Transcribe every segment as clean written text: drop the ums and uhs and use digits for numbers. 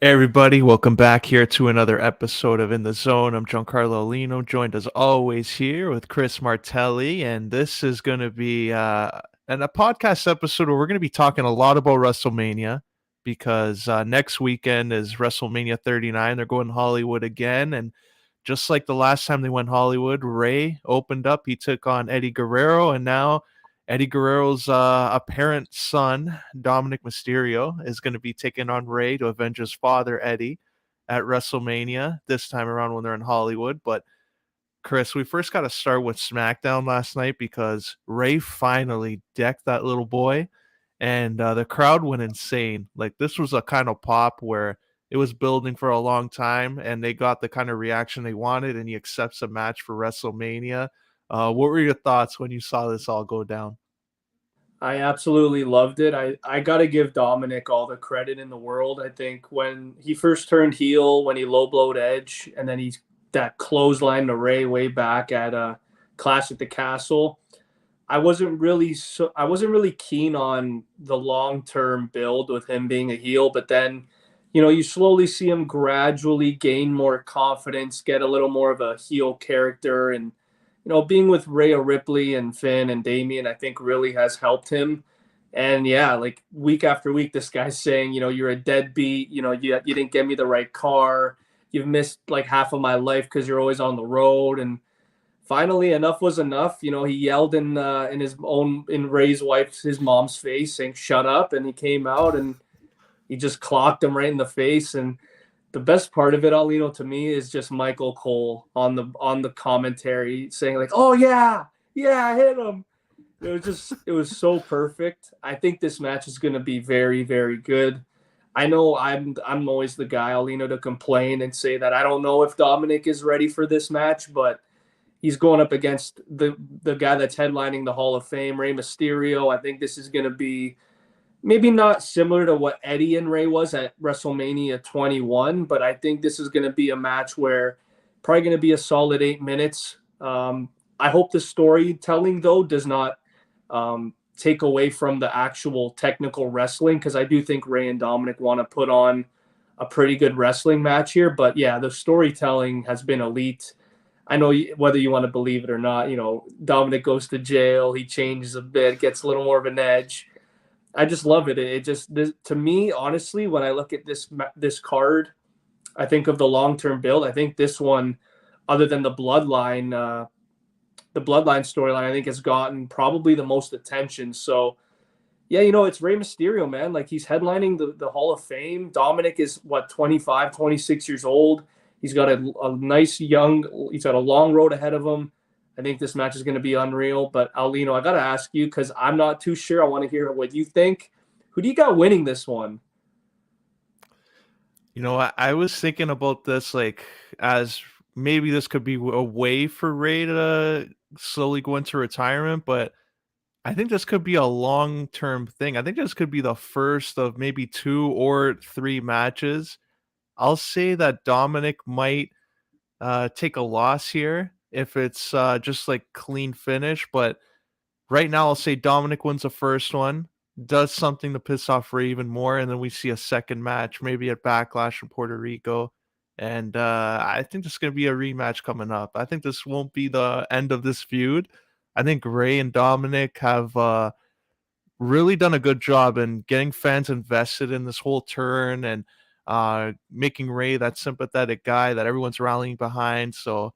Hey everybody, welcome back here to another episode of In the Zone. I'm Giancarlo Aulino, joined as always here with Chris Martelli, and this is going to be a podcast episode where we're going to be talking a lot about WrestleMania because next weekend is WrestleMania 39. They're going to Hollywood again, and just like the last time they went Hollywood, Rey opened up. He took on Eddie Guerrero, and now Eddie Guerrero's apparent son, Dominik Mysterio, is going to be taking on Rey to avenge his father, Eddie, at WrestleMania this time around when they're in Hollywood. But Chris, we first got to start with SmackDown last night because Rey finally decked that little boy, and the crowd went insane. Like, this was a kind of pop where it was building for a long time, and they got the kind of reaction they wanted, and he accepts a match for WrestleMania. What were your thoughts when you saw this all go down? I absolutely loved it. I got to give Dominic all the credit in the world. I think when he first turned heel, when he low blowed Edge, and then he's that clothesline to Ray way back at Clash at the Castle. I wasn't really keen on the long term build with him being a heel, but then you slowly see him gradually gain more confidence, get a little more of a heel character, and being with Rhea Ripley and Finn and Damian, I think really has helped him. And yeah, like week after week, this guy's saying, you're a deadbeat. You didn't get me the right car. You've missed like half of my life because you're always on the road. And finally, enough was enough. He yelled in Ray's wife's his mom's face, saying "shut up," and he came out and he just clocked him right in the face. And the best part of it, Aulino, to me, is just Michael Cole on the commentary saying like, "Oh yeah, yeah, I hit him." It was so perfect. I think this match is going to be very, very good. I know I'm always the guy, Aulino, to complain and say that I don't know if Dominic is ready for this match, but he's going up against the guy that's headlining the Hall of Fame, Rey Mysterio. I think this is going to be maybe not similar to what Eddie and Ray was at WrestleMania 21, but I think this is going to be a match where probably going to be a solid 8 minutes. I hope the storytelling, though, does not take away from the actual technical wrestling, because I do think Ray and Dominic want to put on a pretty good wrestling match here. But yeah, the storytelling has been elite. I know whether you want to believe it or not, Dominic goes to jail, he changes a bit, gets a little more of an edge. I just love it. To me, honestly, when I look at this card, I think of the long term build. I think this one, other than the bloodline storyline, I think has gotten probably the most attention. So yeah, it's Rey Mysterio, man. Like, he's headlining the Hall of Fame. Dominic is what, 25, 26 years old. He's got he's got a long road ahead of him. I think this match is going to be unreal. But Aulino, I got to ask you, because I'm not too sure. I want to hear what you think. Who do you got winning this one? I was thinking about this, like, as maybe this could be a way for Ray to slowly go into retirement, but I think this could be a long-term thing. I think this could be the first of maybe 2 or 3 matches. I'll say that Dominic might take a loss here if it's just like clean finish, but right now I'll say Dominic wins the first one, does something to piss off Ray even more, and then we see a second match, maybe at Backlash in Puerto Rico. And I think there's going to be a rematch coming up. I think this won't be the end of this feud. I think Ray and Dominic have really done a good job in getting fans invested in this whole turn and making Ray that sympathetic guy that everyone's rallying behind. So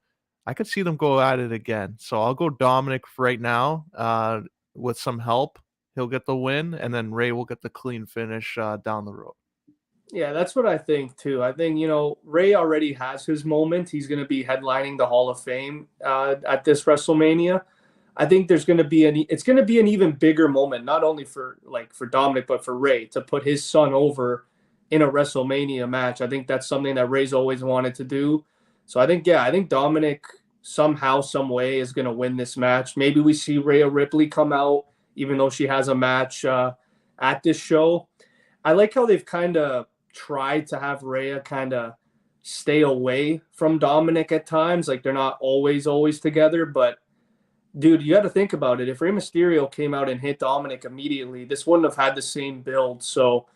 I could see them go at it again. So I'll go Dominic right now with some help. He'll get the win, and then Ray will get the clean finish down the road. Yeah, that's what I think too. I think, Ray already has his moment. He's going to be headlining the Hall of Fame at this WrestleMania. I think it's going to be an even bigger moment, not only for Dominic, but for Ray to put his son over in a WrestleMania match. I think that's something that Ray's always wanted to do. So I think Dominic somehow, some way is going to win this match. Maybe we see Rhea Ripley come out, even though she has a match at this show. I like how they've kind of tried to have Rhea kind of stay away from Dominic at times. Like, they're not always together, but dude, you got to think about it. If Rey Mysterio came out and hit Dominic immediately, this wouldn't have had the same build. So,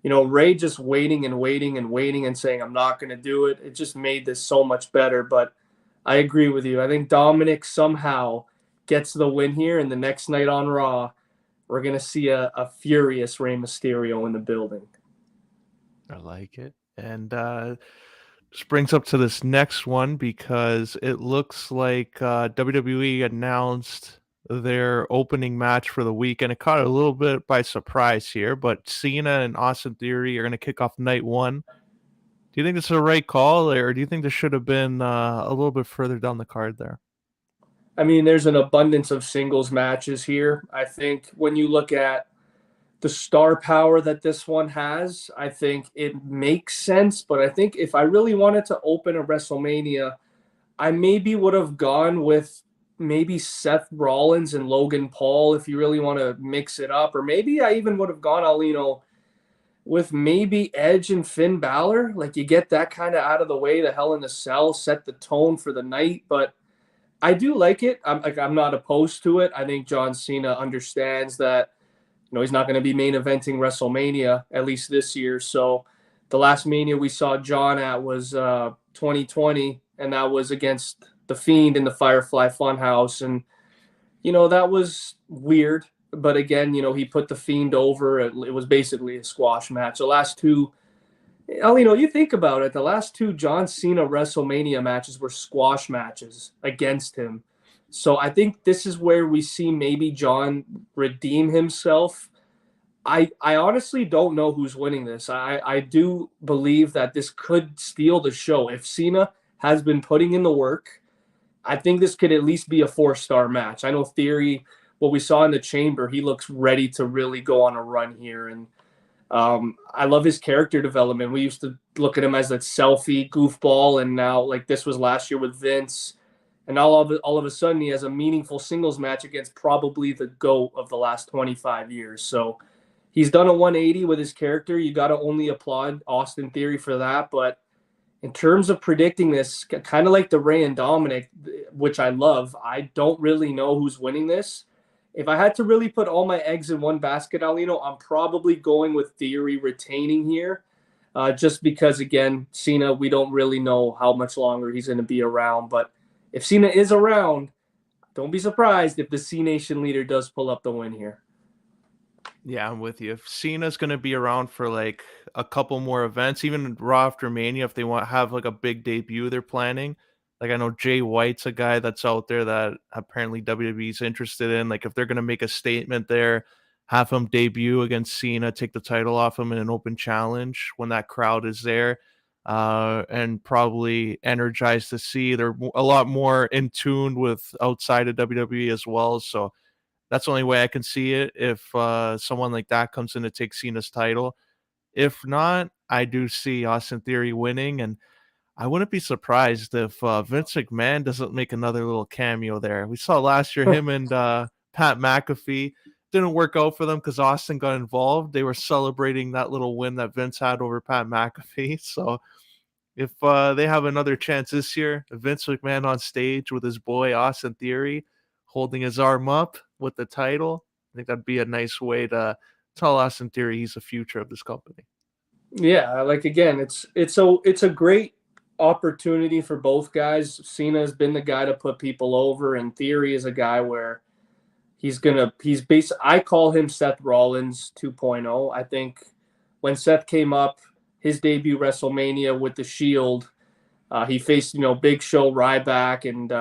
Ray just waiting and waiting and waiting and saying, I'm not going to do it. It just made this so much better. But I agree with you. I think Dominik somehow gets the win here, and the next night on Raw, we're going to see a furious Rey Mysterio in the building. I like it. And this brings up to this next one because it looks like WWE announced their opening match for the week, and it caught a little bit by surprise here. But Cena and Austin Theory are going to kick off night one. Do you think this is a right call, or do you think this should have been a little bit further down the card there? I mean, there's an abundance of singles matches here. I think when you look at the star power that this one has, I think it makes sense. But I think if I really wanted to open a WrestleMania, I maybe would have gone with maybe Seth Rollins and Logan Paul if you really want to mix it up. Or maybe I even would have gone Aulino with maybe Edge and Finn Balor. Like you get that kind of out of the way, the Hell in the Cell, set the tone for the night. But I do like it. I'm not opposed to it. I think John Cena understands that he's not going to be main eventing WrestleMania at least this year. So the last Mania we saw John at was 2020, and that was against the Fiend in the Firefly Funhouse, and that was weird. But again, he put the Fiend over. It was basically a squash match. The last two, you think about it, the last two John Cena WrestleMania matches were squash matches against him. So I think this is where we see maybe John redeem himself. I honestly don't know who's winning this. I do believe that this could steal the show. If Cena has been putting in the work, I think this could at least be a 4-star match. I know Theory, what we saw in the Chamber, he looks ready to really go on a run here. And I love his character development. We used to look at him as that selfie goofball, and now like this was last year with Vince. And now all of a sudden he has a meaningful singles match against probably the GOAT of the last 25 years. So he's done a 180 with his character. You got to only applaud Austin Theory for that. But in terms of predicting this, kind of like the Rey and Dominik, which I love, I don't really know who's winning this. If I had to really put all my eggs in one basket, Aulino, I'm probably going with Theory retaining here. Just because, again, Cena, we don't really know how much longer he's going to be around. But if Cena is around, don't be surprised if the C Nation leader does pull up the win here. Yeah, I'm with you. If Cena's going to be around for like a couple more events, even Raw after Mania, if they want have like a big debut they're planning, like I know Jay White's a guy that's out there that apparently WWE's interested in. Like if they're going to make a statement there, have him debut against Cena, take the title off him in an open challenge when that crowd is there, and probably energized to see. They're a lot more in tune with outside of WWE as well. So that's the only way I can see it if someone like that comes in to take Cena's title. If not, I do see Austin Theory winning, and I wouldn't be surprised if Vince McMahon doesn't make another little cameo there. We saw last year him and Pat McAfee didn't work out for them because Austin got involved. They were celebrating that little win that Vince had over Pat McAfee. So if they have another chance this year, Vince McMahon on stage with his boy Austin Theory holding his arm up with the title, I think that'd be a nice way to tell Austin Theory he's the future of this company. Yeah, like again, it's a great opportunity for both guys. Cena has been the guy to put people over, and Theory is a guy where I call him Seth Rollins 2.0. I think when Seth came up, his debut WrestleMania with the Shield, he faced Big Show, Ryback, and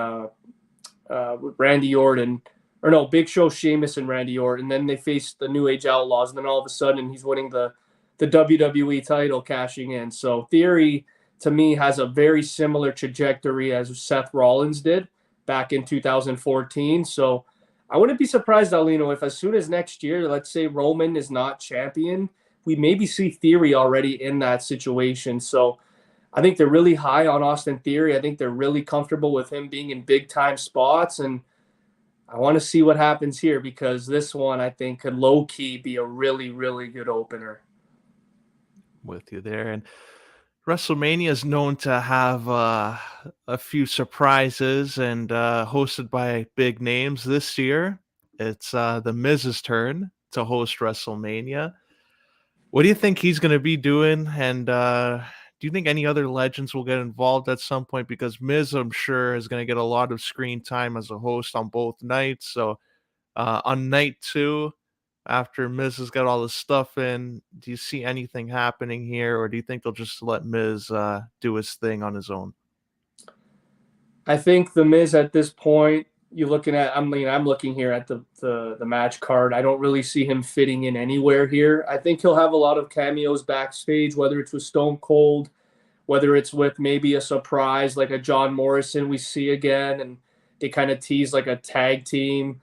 Randy Orton, or no, Big Show, Sheamus, and Randy Orton. And then they faced the New Age Outlaws, and then all of a sudden he's winning the WWE title, cashing in. So Theory to me has a very similar trajectory as Seth Rollins did back in 2014. So I wouldn't be surprised, Aulino, if as soon as next year, let's say Roman is not champion, we maybe see Theory already in that situation. So I think they're really high on Austin Theory. I think they're really comfortable with him being in big time spots. And I want to see what happens here because this one I think could low key be a really, really good opener. With you there. And WrestleMania is known to have a few surprises and hosted by big names this year. It's the Miz's turn to host WrestleMania, What do you think he's going to be doing? And do you think any other legends will get involved at some point? Because Miz, I'm sure, is going to get a lot of screen time as a host on both nights. So on night two, after Miz has got all this stuff in, do you see anything happening here, or do you think they'll just let Miz do his thing on his own? I think the Miz at this point, you're looking at. I mean, I'm looking here at the match card. I don't really see him fitting in anywhere here. I think he'll have a lot of cameos backstage, whether it's with Stone Cold, whether it's with maybe a surprise like a John Morrison we see again, and they kind of tease like a tag team.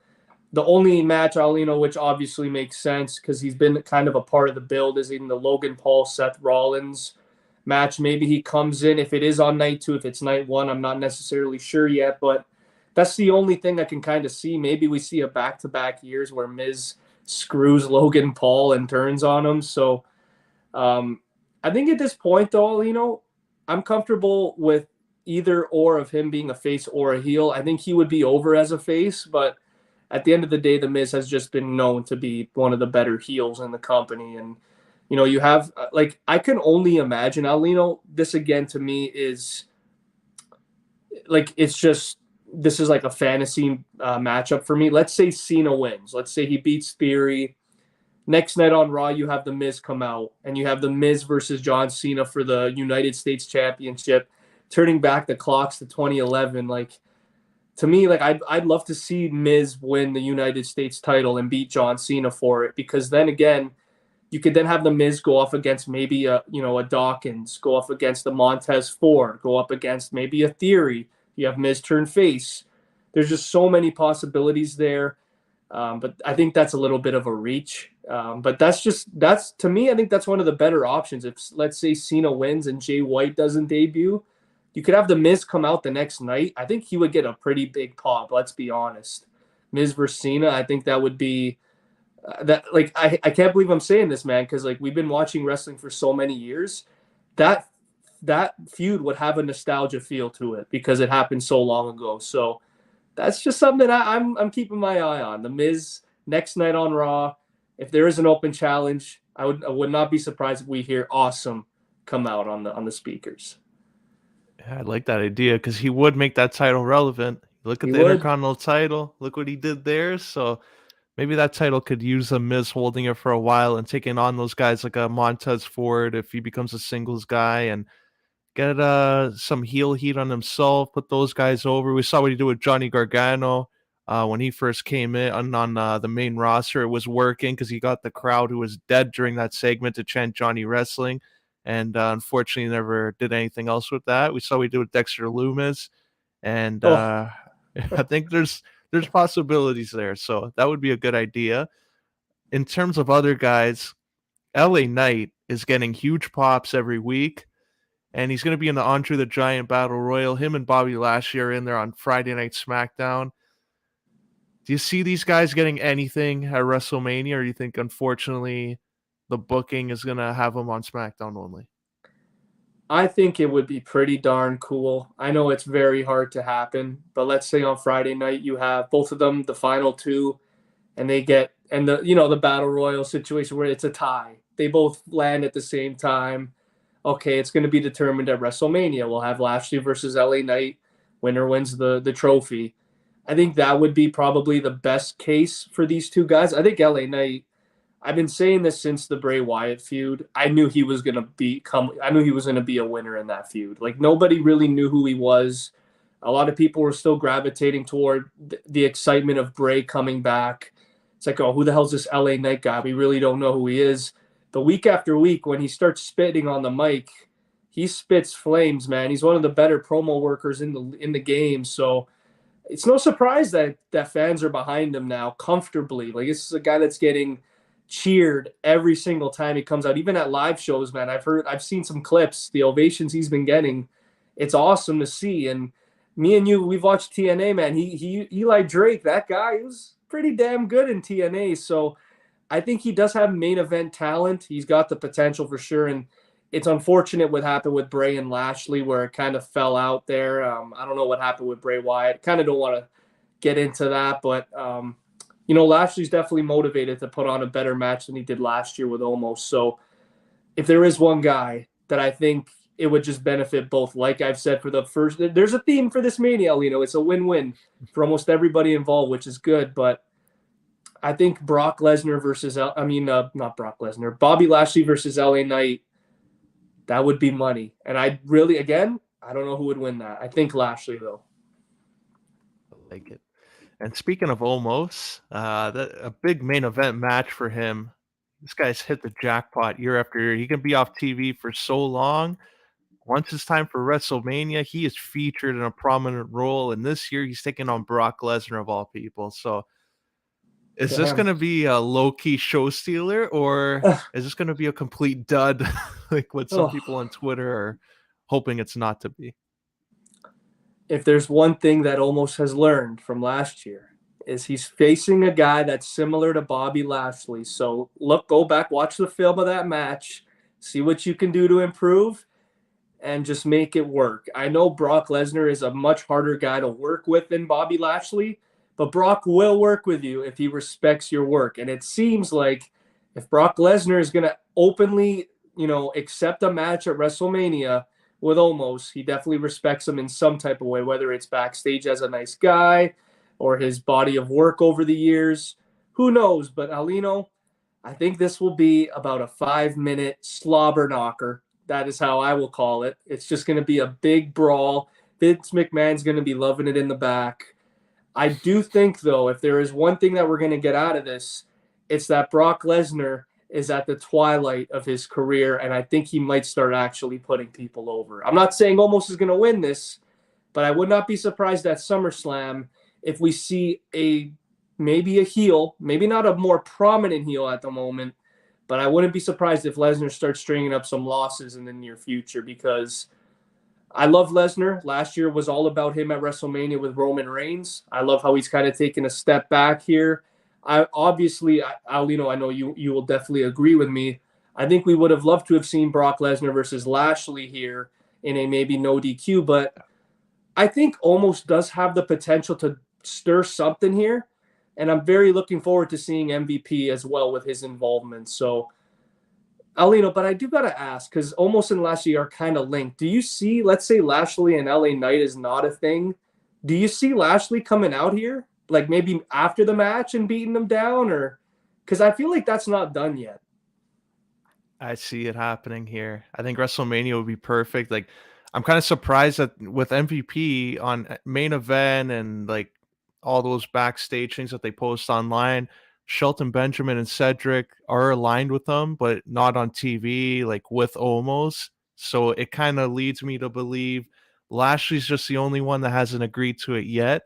The only match Aulino, which obviously makes sense because he's been kind of a part of the build, is in the Logan Paul Seth Rollins match. Maybe he comes in if it is on night two. If it's night one, I'm not necessarily sure yet, but that's the only thing I can kind of see. Maybe we see a back-to-back years where Miz screws Logan Paul and turns on him. So I think at this point, though, I'm comfortable with either or of him being a face or a heel. I think he would be over as a face, but at the end of the day, The Miz has just been known to be one of the better heels in the company. And, you have, like, I can only imagine, Aulino, this again to me is like, it's just, this is like a fantasy matchup for me. Let's say Cena wins. Let's say he beats Theory. Next night on Raw, you have The Miz come out, and you have The Miz versus John Cena for the United States Championship, turning back the clocks to 2011. Like, to me, like I'd love to see Miz win the United States title and beat John Cena for it, because then again, you could then have the Miz go off against maybe a Dawkins, go off against the Montez Ford, go up against maybe a Theory. You have Miz turn face. There's just so many possibilities there. But I think that's a little bit of a reach. But that's to me, I think that's one of the better options. If let's say Cena wins and Jay White doesn't debut, you could have the Miz come out the next night. I think he would get a pretty big pop. Let's be honest. Miz versus Cena, I think that would be that. Like I can't believe I'm saying this, man, because like we've been watching wrestling for so many years. That that feud would have a nostalgia feel to it because it happened so long ago. So that's just something that I'm keeping my eye on. The Miz next night on Raw. If there is an open challenge, I would not be surprised if we hear "Awesome" come out on the speakers. Yeah, I like that idea because he would make that title relevant. Look at He the would. Intercontinental title. Look what he did there. So maybe that title could use a Miz holding it for a while and taking on those guys like a Montez Ford if he becomes a singles guy, and get some heel heat on himself, put those guys over. We saw what he did with Johnny Gargano when he first came in on the main roster. It was working because he got the crowd who was dead during that segment to chant Johnny Wrestling, and unfortunately never did anything else with that. We saw what he did with Dexter Loomis, and Oh, I think there's possibilities there. So that would be a good idea. In terms of other guys, LA Knight is getting huge pops every week, and he's going to be in the Andre the Giant Battle Royal. Him and Bobby Lashley are in there on Friday Night SmackDown. Do you see these guys getting anything at WrestleMania, or do you think, unfortunately, the booking is going to have them on SmackDown only? I think it would be pretty darn cool. I know it's very hard to happen, but let's say on Friday night you have both of them, the final two, and they get and the battle royal situation where it's a tie. They both land at the same time. Okay, it's going to be determined at WrestleMania. We'll have Lashley versus LA Knight. Winner wins the trophy. I think that would be probably the best case for these two guys. I think LA Knight, I've been saying this since the Bray Wyatt feud. I knew he was gonna become. I knew he was gonna be a winner in that feud. Like nobody really knew who he was. A lot of people were still gravitating toward the excitement of Bray coming back. It's like, oh, who the hell's this LA Knight guy? We really don't know who he is. The week after week, when he starts spitting on the mic, he spits flames, man. He's one of the better promo workers in the game. So it's no surprise that fans are behind him now comfortably. Like this is a guy that's getting cheered every single time he comes out, even at live shows, man. I've seen some clips, the ovations he's been getting. It's awesome to see. And me and you, we've watched TNA, man. He Eli Drake, that guy, he was pretty damn good in TNA. So I think he does have main event talent. He's got the potential for sure. And it's unfortunate what happened with Bray and Lashley, where it kind of fell out there. I don't know what happened with Bray Wyatt. Kind of don't want to get into that, but Lashley's definitely motivated to put on a better match than he did last year with Omos. So if there is one guy that I think it would just benefit both, like I've said for the first, there's a theme for this Mania, Aulino. It's a win-win for almost everybody involved, which is good. But I think Brock Lesnar versus, not Brock Lesnar, Bobby Lashley versus LA Knight, that would be money. And I really, again, I don't know who would win that. I think Lashley, though. I like it. And speaking of almost, a big main event match for him. This guy's hit the jackpot year after year. He can be off TV for so long. Once it's time for WrestleMania, he is featured in a prominent role. And this year, he's taking on Brock Lesnar of all people. So, is this Damn. going to be a low key show stealer, or is this going to be a complete dud, like what some Oh, people on Twitter are hoping it's not to be? if there's one thing that Almost has learned from last year, is he's facing a guy that's similar to Bobby Lashley. So go back, watch the film of that match, see what you can do to improve, and just make it work. I know Brock Lesnar is a much harder guy to work with than Bobby Lashley, but Brock will work with you if he respects your work. And it seems like if Brock Lesnar is going to openly, accept a match at WrestleMania with Omos, he definitely respects him in some type of way, whether it's backstage as a nice guy or his body of work over the years. Who knows? But Aulino, I think this will be about a 5-minute slobber knocker. That is how I will call it. It's just going to be a big brawl. Vince McMahon's going to be loving it in the back. I do think, though, if there is one thing that we're going to get out of this, it's that Brock Lesnar is at the twilight of his career, and I think he might start actually putting people over. I'm not saying Omos is going to win this, but I would not be surprised at SummerSlam if we see maybe a heel, maybe not a more prominent heel at the moment, but I wouldn't be surprised if Lesnar starts stringing up some losses in the near future, because I love Lesnar. Last year was all about him at WrestleMania with Roman Reigns. I love how he's kind of taken a step back here. Alino, I know you will definitely agree with me. I think we would have loved to have seen Brock Lesnar versus Lashley here in a maybe no DQ, but I think Almost does have the potential to stir something here. And I'm very looking forward to seeing MVP as well with his involvement. So, Aulino, but I do got to ask, because Almost and Lashley are kind of linked. Do you see, let's say Lashley and LA Knight is not a thing. Do you see Lashley coming out here, like maybe after the match and beating them down? Or because I feel like that's not done yet. I see it happening here. I think WrestleMania would be perfect. Like, I'm kind of surprised that with MVP on main event and like all those backstage things that they post online, Shelton Benjamin and Cedric are aligned with them, but not on TV, like with Omos. So it kind of leads me to believe Lashley's just the only one that hasn't agreed to it yet.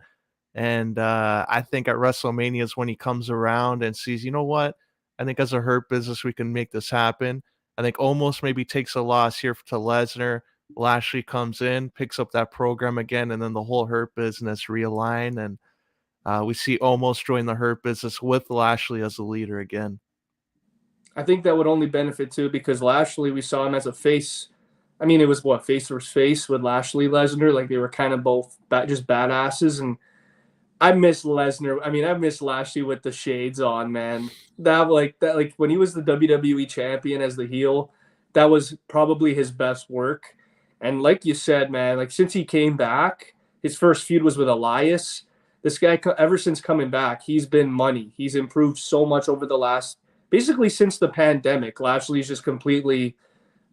And I think at WrestleMania is when he comes around and sees, you know what? I think as a Hurt Business, we can make this happen. I think almost maybe takes a loss here to Lesnar. Lashley comes in, picks up that program again, and then the whole Hurt Business realign. And we see almost join the Hurt Business with Lashley as the leader again. I think that would only benefit too, because Lashley, we saw him as a face. I mean, it was what, face versus face with Lashley Lesnar. Like they were kind of both just badasses. And I miss Lesnar. I mean, I miss Lashley with the shades on, man. Like when he was the WWE champion as the heel, that was probably his best work. And like you said, man, like since he came back, his first feud was with Elias. This guy, ever since coming back, he's been money. He's improved so much over the last, basically since the pandemic. Lashley's just completely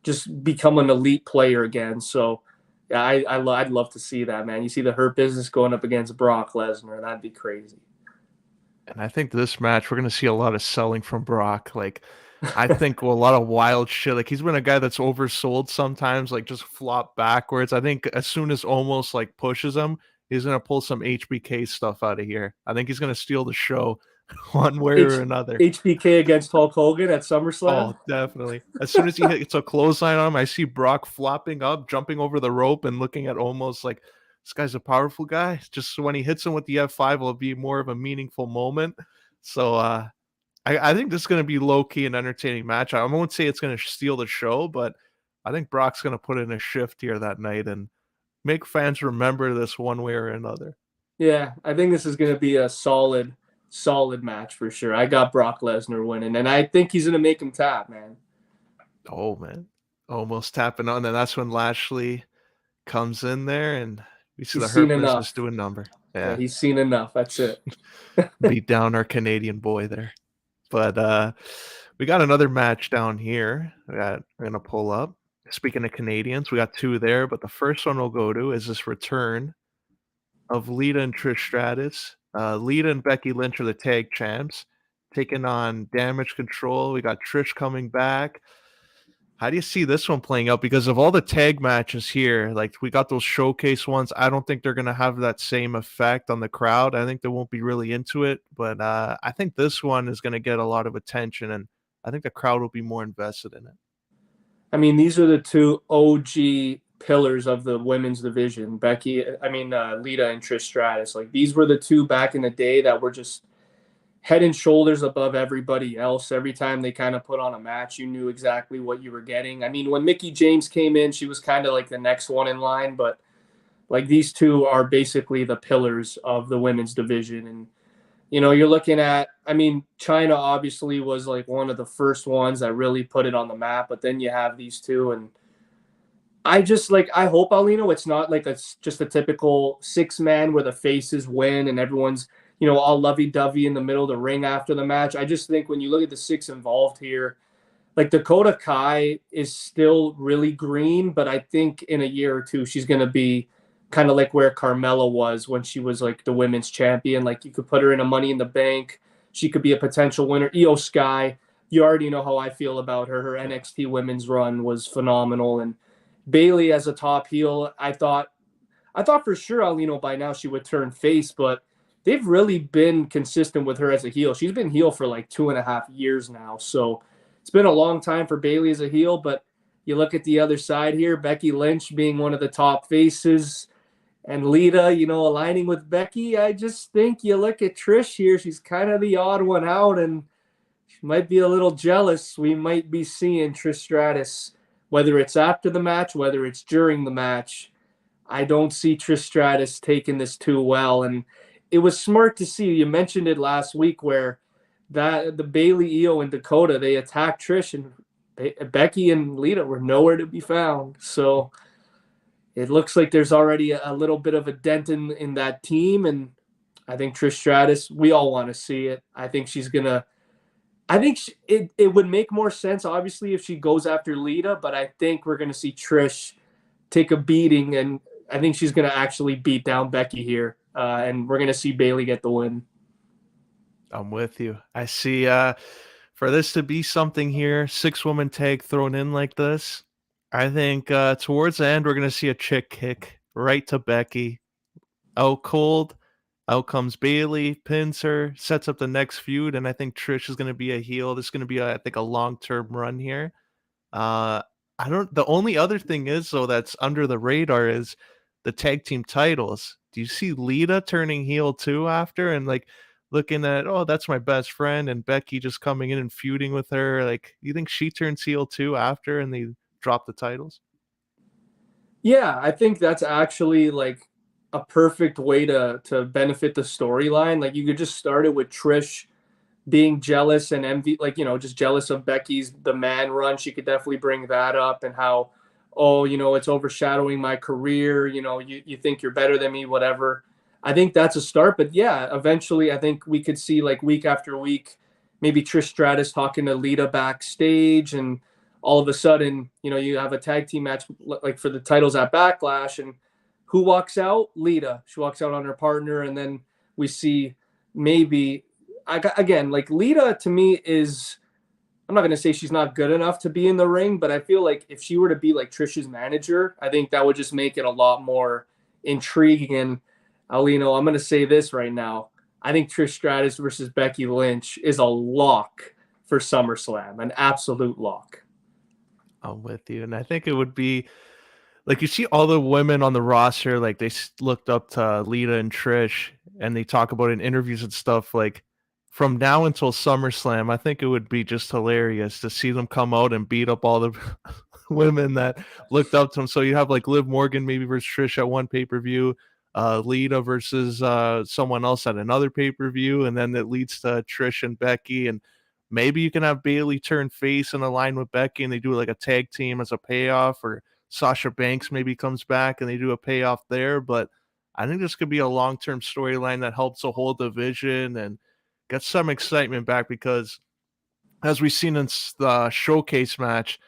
just become an elite player again. So yeah, I'd love to see that, man. You see the Hurt Business going up against Brock Lesnar. That'd be crazy. And I think this match, we're going to see a lot of selling from Brock. Like, I think a lot of wild shit. Like, he's been a guy that's oversold sometimes, like just flop backwards. I think as soon as almost like pushes him, he's going to pull some HBK stuff out of here. I think he's going to steal the show one way or another. HBK against Hulk Hogan at SummerSlam. Oh, definitely. As soon as he hits a clothesline on him, I see Brock flopping up, jumping over the rope, and looking at almost like this guy's a powerful guy. Just when he hits him with the F5, will be more of a meaningful moment. So I think this is going to be low key and entertaining match. I won't say it's going to steal the show, but I think Brock's going to put in a shift here that night and make fans remember this one way or another. Yeah, I think this is going to be a solid match for sure. I got Brock Lesnar winning, and I think he's going to make him tap, man. Oh man, almost tapping on. And that's when Lashley comes in there, and we see the He's seen Hurt Business enough. do a number. Yeah, Yeah, he's seen enough. That's it. beat down our Canadian boy there. But we got another match down here. We're gonna pull up. Speaking of Canadians, we got two there, but the first one we'll go to is this return of Lita and Trish Stratus. Lita and Becky Lynch are the tag champs, taking on Damage Control. We got Trish coming back. How do you see this one playing out? Because of all the tag matches here, like we got those showcase ones, I don't think they're gonna have that same effect on the crowd. I think they won't be really into it, but I think this one is gonna get a lot of attention, and I think the crowd will be more invested in it. I mean, these are the two OG pillars of the women's division. Lita and Trish Stratus. Like these were the two back in the day that were just head and shoulders above everybody else. Every time they kind of put on a match, you knew exactly what you were getting. I mean, when Mickie James came in, she was kind of like the next one in line, but like these two are basically the pillars of the women's division. And you're looking at, I mean, China obviously was like one of the first ones that really put it on the map, but then you have these two. And I hope, Aulino, it's not like it's just a typical 6-man where the faces win and everyone's, all lovey dovey in the middle of the ring after the match. I just think when you look at the 6 involved here, like Dakota Kai is still really green, but I think in a year or two, she's going to be kind of like where Carmella was when she was like the women's champion. Like you could put her in a Money in the Bank. She could be a potential winner. Io Sky, you already know how I feel about her. Her Yeah. NXT women's run was phenomenal. And Bailey as a top heel, I thought for sure Alino by now she would turn face, but they've really been consistent with her as a heel. She's been heel for like 2.5 years now. So it's been a long time for Bailey as a heel, but you look at the other side here, Becky Lynch being one of the top faces and Lita, aligning with Becky. I just think you look at Trish here, she's kind of the odd one out and she might be a little jealous. We might be seeing Trish Stratus, whether it's after the match, whether it's during the match. I don't see Trish Stratus taking this too well. And it was smart to see. You mentioned it last week where that the Bailey, Io, and Dakota, they attacked Trish, and Becky and Lita were nowhere to be found. So it looks like there's already a little bit of a dent in that team. And I think Trish Stratus, we all want to see it. I think she's going to. It would make more sense, obviously, if she goes after Lita, but I think we're going to see Trish take a beating, and I think she's going to actually beat down Becky here, and we're going to see Bailey get the win. I'm with you. I see for this to be something here, 6-woman tag thrown in like this. I think towards the end we're gonna see a chick kick right to Becky. Out cold. Out comes Bailey, pins her, sets up the next feud, and I think Trish is gonna be a heel. This is gonna be, I think, a long-term run here. Uh, I don't. The only other thing is though that's under the radar is the tag team titles. Do you see Lita turning heel too after and like looking at, oh, that's my best friend, and Becky just coming in and feuding with her? Like, you think she turns heel too after and they drop the titles? Yeah, I think that's actually like a perfect way to benefit the storyline. Like you could just start it with Trish being jealous and envy, like, just jealous of Becky's the man run. She could definitely bring that up and how, oh, it's overshadowing my career. You think you're better than me, whatever. I think that's a start. But yeah, eventually I think we could see like week after week, maybe Trish Stratus talking to Lita backstage, and all of a sudden, you have a tag team match like for the titles at Backlash, and who walks out? Lita. She walks out on her partner, and then we see maybe again, like Lita to me is, I'm not going to say she's not good enough to be in the ring, but I feel like if she were to be like Trish's manager, I think that would just make it a lot more intriguing. And Aulino, I'm going to say this right now. I think Trish Stratus versus Becky Lynch is a lock for SummerSlam, an absolute lock. I'm with you, and I think it would be like you see all the women on the roster, like they looked up to Lita and Trish, and they talk about it in interviews and stuff. Like from now until SummerSlam, I think it would be just hilarious to see them come out and beat up all the women that looked up to them. So you have like Liv Morgan maybe versus Trish at one pay per view, Lita versus someone else at another pay per view, and then it leads to Trish and Becky. And maybe you can have Bailey turn face and align with Becky and they do like a tag team as a payoff, or Sasha Banks maybe comes back and they do a payoff there. But I think this could be a long-term storyline that helps the whole division and gets some excitement back, because as we've seen in the showcase match,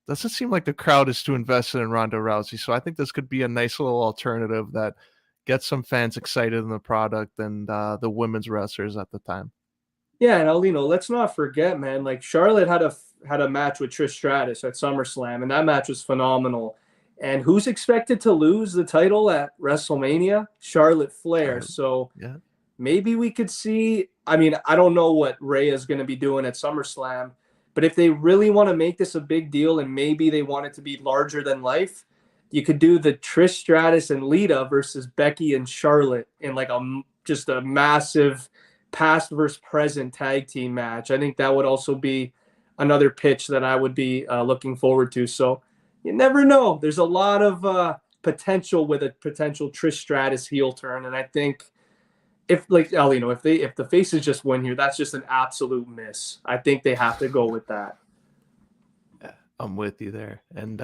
doesn't seem like the crowd is too invested in Ronda Rousey. So I think this could be a nice little alternative that gets some fans excited in the product and the women's wrestlers at the time. Yeah, and Aulino, let's not forget, man. Like Charlotte had a match with Trish Stratus at SummerSlam, and that match was phenomenal. And who's expected to lose the title at WrestleMania? Charlotte Flair. Charlotte. So Yeah. maybe we could see. I mean, I don't know what Rey is going to be doing at SummerSlam, but if they really want to make this a big deal and maybe they want it to be larger than life, you could do the Trish Stratus and Lita versus Becky and Charlotte in like just a massive past versus present tag team match. I think that would also be another pitch that I would be looking forward to. So you never know. There's a lot of potential with a potential Trish Stratus heel turn, and I think if like Aulino, if the faces just win here, that's just an absolute miss. I think they have to go with that. Yeah, I'm with you there. And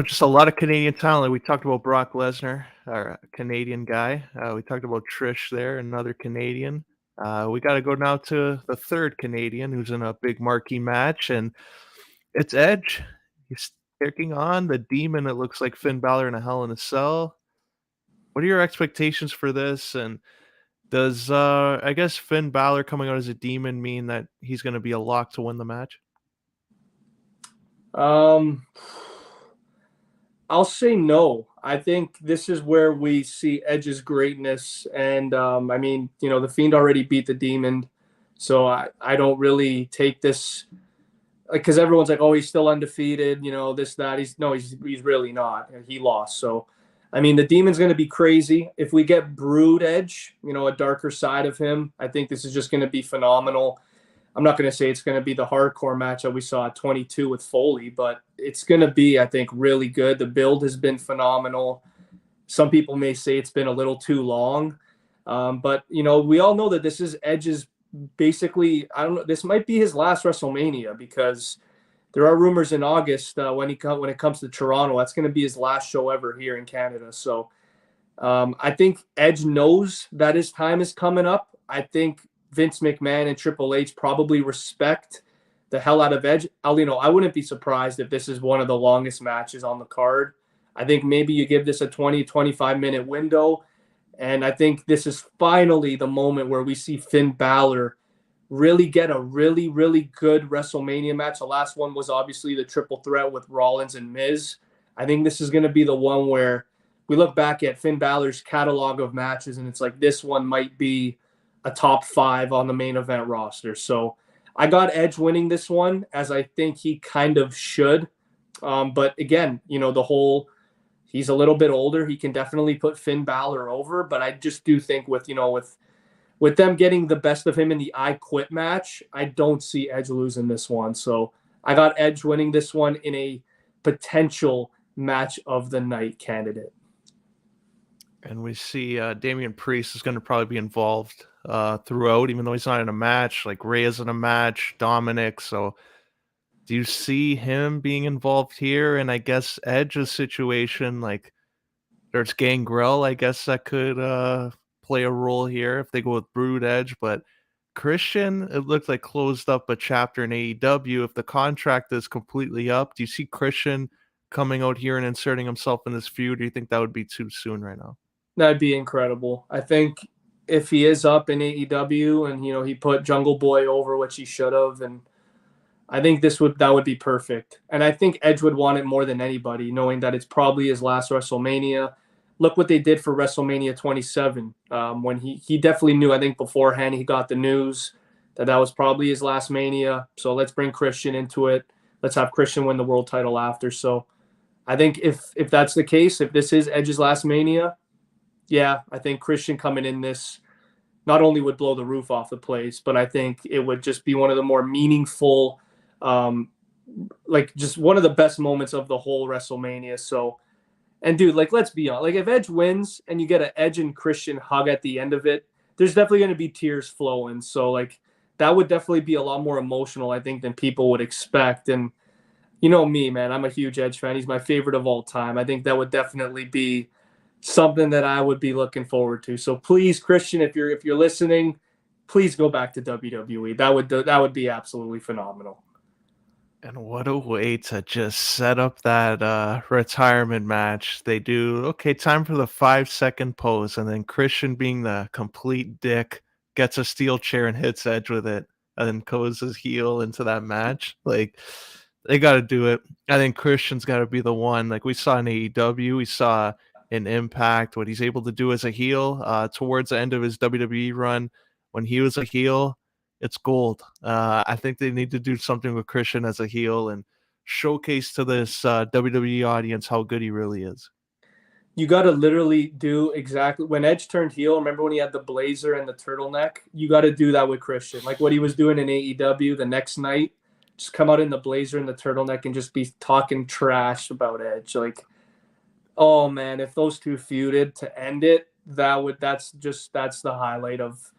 just a lot of Canadian talent. We talked about Brock Lesnar, our Canadian guy. We talked about Trish there, another Canadian. We got to go now to the third Canadian who's in a big marquee match, and it's Edge. He's taking on the Demon. It looks like Finn Balor in a Hell in a Cell. What are your expectations for this? And does I guess Finn Balor coming out as a Demon mean that he's going to be a lock to win the match? Um, I'll say no. I think this is where we see Edge's greatness, and I mean, the Fiend already beat the Demon, so I don't really take this like because everyone's like, oh, he's still undefeated, this that. He's really not. He lost, so. I mean, the Demon's going to be crazy. If we get Brood Edge, a darker side of him, I think this is just going to be phenomenal. I'm not going to say it's going to be the hardcore match that we saw at 22 with Foley, but it's going to be, I think, really good. The build has been phenomenal. Some people may say it's been a little too long, but we all know that this is Edge's basically. I don't know. This might be his last WrestleMania because there are rumors in August when it comes to Toronto, that's going to be his last show ever here in Canada. So I think Edge knows that his time is coming up. I think Vince McMahon and Triple H probably respect the hell out of Edge. I wouldn't be surprised if this is one of the longest matches on the card. I think maybe you give this a 20, 25-minute window. And I think this is finally the moment where we see Finn Balor really get a really, really good WrestleMania match. The last one was obviously the triple threat with Rollins and Miz. I think this is going to be the one where we look back at Finn Balor's catalog of matches, and it's like this one might be a top 5 on the main event roster. So I got Edge winning this one, as I think he kind of should. But again, he's a little bit older. He can definitely put Finn Balor over, but I just do think with them getting the best of him in the I Quit match, I don't see Edge losing this one. So I got Edge winning this one in a potential match of the night candidate. And we see Damian Priest is going to probably be involved throughout, even though he's not in a match. Like Rey is in a match, Dominik. So do you see him being involved here? And I guess Edge's situation, like there's Gangrel, I guess that could play a role here if they go with Brood Edge. But Christian, it looked like closed up a chapter in AEW. If the contract is completely up, do you see Christian coming out here and inserting himself in this feud? Do you think that would be too soon right now? That'd be incredible. I think if he is up in AEW and he put Jungle Boy over, which he should have, and I think that would be perfect. And I think Edge would want it more than anybody, knowing that it's probably his last WrestleMania. Look what they did for WrestleMania 27. When he definitely knew, I think beforehand he got the news that was probably his last Mania. So let's bring Christian into it. Let's have Christian win the world title after. So I think if that's the case, if this is Edge's last Mania, yeah, I think Christian coming in this not only would blow the roof off the place, but I think it would just be one of the more meaningful, like just one of the best moments of the whole WrestleMania. So, and dude, like, let's be honest, like if Edge wins and you get an Edge and Christian hug at the end of it, there's definitely going to be tears flowing. So like that would definitely be a lot more emotional, I think, than people would expect. And you know me, man, I'm a huge Edge fan. He's my favorite of all time. I think that would definitely be something that I would be looking forward to. So please, Christian, if you're listening, please go back to WWE. That would be absolutely phenomenal. And what a way to just set up that retirement match. They do, okay, time for the 5-second pose, and then Christian, being the complete dick, gets a steel chair and hits Edge with it, and then goes his heel into that match. Like, they got to do it. I think Christian's got to be the one. Like we saw in AEW, we saw in Impact what he's able to do as a heel towards the end of his WWE run. When he was a heel, it's gold. I think they need to do something with Christian as a heel and showcase to this WWE audience how good he really is. You got to literally do exactly when Edge turned heel. Remember when he had the blazer and the turtleneck? You got to do that with Christian, like what he was doing in AEW the next night. Just come out in the blazer and the turtleneck and just be talking trash about Edge. Like, oh man, if those two feuded to end it, that's the highlight of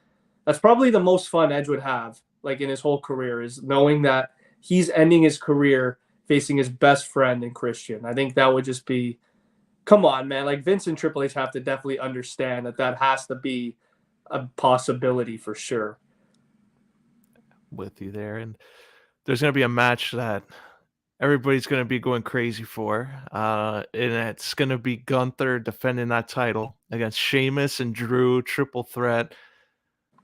that's probably the most fun Edge would have, like in his whole career, is knowing that he's ending his career facing his best friend in Christian. I think that would just be, come on, man. Like Vince and Triple H have to definitely understand that that has to be a possibility for sure. With you there. And there's going to be a match that everybody's going to be going crazy for. And it's going to be Gunther defending that title against Sheamus and Drew, triple threat.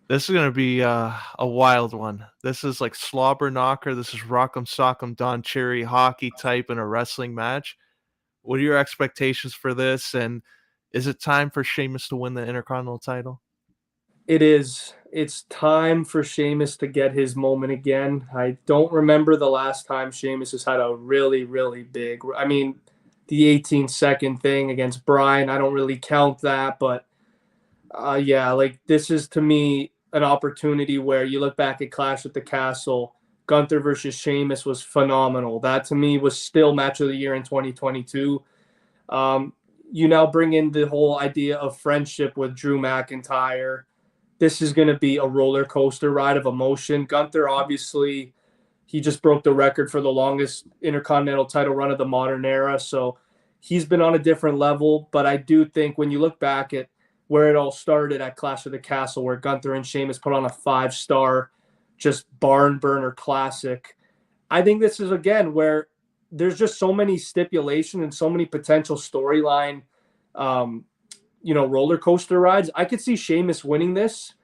This is going to be a wild one. This is like slobber knocker. This is Rock'em Sock'em Don Cherry hockey type in a wrestling match. What are your expectations for this? And is it time for Sheamus to win the Intercontinental title? It is. It's time for Sheamus to get his moment again. I don't remember the last time Sheamus has had a really, really big. I mean, the 18-second thing against Bryan, I don't really count that, but yeah, like this is to me an opportunity where you look back at Clash at the Castle. Gunther versus Sheamus was phenomenal. That to me was still match of the year in 2022. Um, you now bring in the whole idea of friendship with Drew McIntyre. This is going to be a roller coaster ride of emotion. Gunther, obviously, he just broke the record for the longest Intercontinental title run of the modern era. So he's been on a different level. But I do think when you look back at where it all started at Clash of the Castle, where Gunther and Sheamus put on a 5-star, just barn burner classic, I think this is, again, where there's just so many stipulations and so many potential storyline um, roller coaster rides. I could see Sheamus winning this,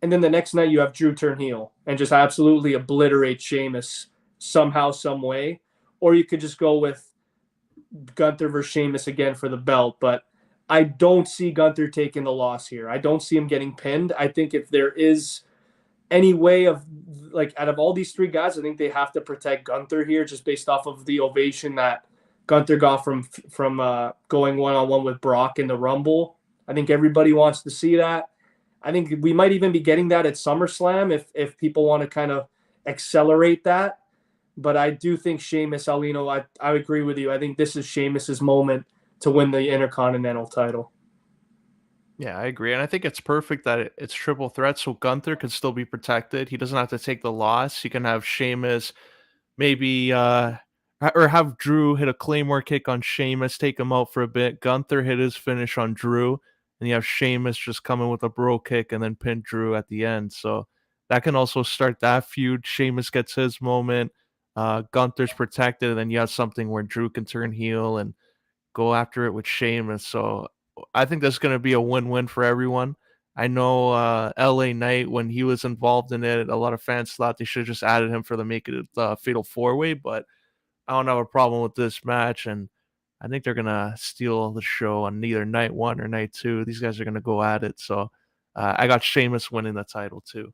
and then the next night you have Drew turn heel and just absolutely obliterate Sheamus somehow, some way. Or you could just go with Gunther versus Sheamus again for the belt. But I don't see Gunther taking the loss here. I don't see him getting pinned. I think if there is any way of, like, out of all these three guys, I think they have to protect Gunther here, just based off of the ovation that Gunther got from going one-on-one with Brock in the Rumble. I think everybody wants to see that. I think we might even be getting that at SummerSlam if people want to kind of accelerate that. But I do think Sheamus, Aulino, I agree with you. I think this is Sheamus's moment to win the Intercontinental title. Yeah, I agree. And I think it's perfect that it's triple threat so Gunther can still be protected. He doesn't have to take the loss. He can have Sheamus maybe or have Drew hit a Claymore kick on Sheamus, take him out for a bit. Gunther hit his finish on Drew, and you have Sheamus just come in with a bro kick and then pin Drew at the end. So that can also start that feud. Sheamus gets his moment. Gunther's protected, and then you have something where Drew can turn heel and go after it with Sheamus. So I think that's going to be a win-win for everyone. I know LA Knight, when he was involved in it, a lot of fans thought they should have just added him for the make it fatal four-way, but I don't have a problem with this match, and I think they're gonna steal the show on either night one or night two. These guys are gonna go at it, so I got Sheamus winning the title too.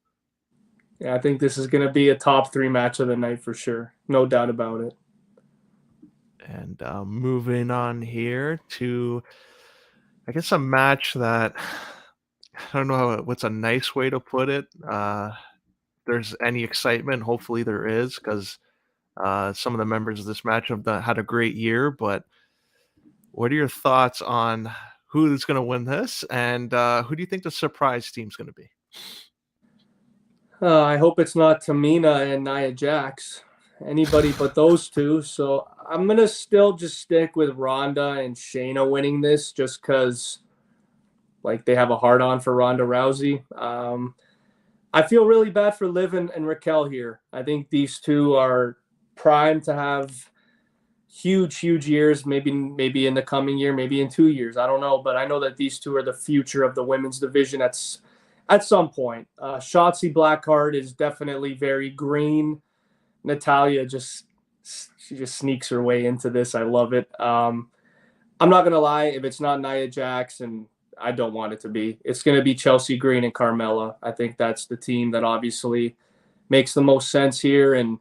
Yeah, I think this is going to be a top 3 match of the night for sure. No doubt about it. And moving on here to, I guess, a match that I don't know what's a nice way to put it. There's any excitement. Hopefully there is, because some of the members of this match have had a great year. But what are your thoughts on who is going to win this, and who do you think the surprise team's going to be? I hope it's not Tamina and Nia Jax. Anybody but those two. So I'm gonna still just stick with Ronda and Shayna winning this, just because like they have a hard on for Ronda Rousey. I feel really bad for Liv and Raquel here. I think these two are primed to have huge years. Maybe in the coming year, maybe in 2 years. I don't know, but I know that these two are the future of the women's division. At some point. Shotzi Blackheart is definitely very green. Natalia she just sneaks her way into this. I love it. I'm not gonna lie, if it's not Nia Jax, and I don't want it to be, it's gonna be Chelsea Green and Carmella. I think that's the team that obviously makes the most sense here. And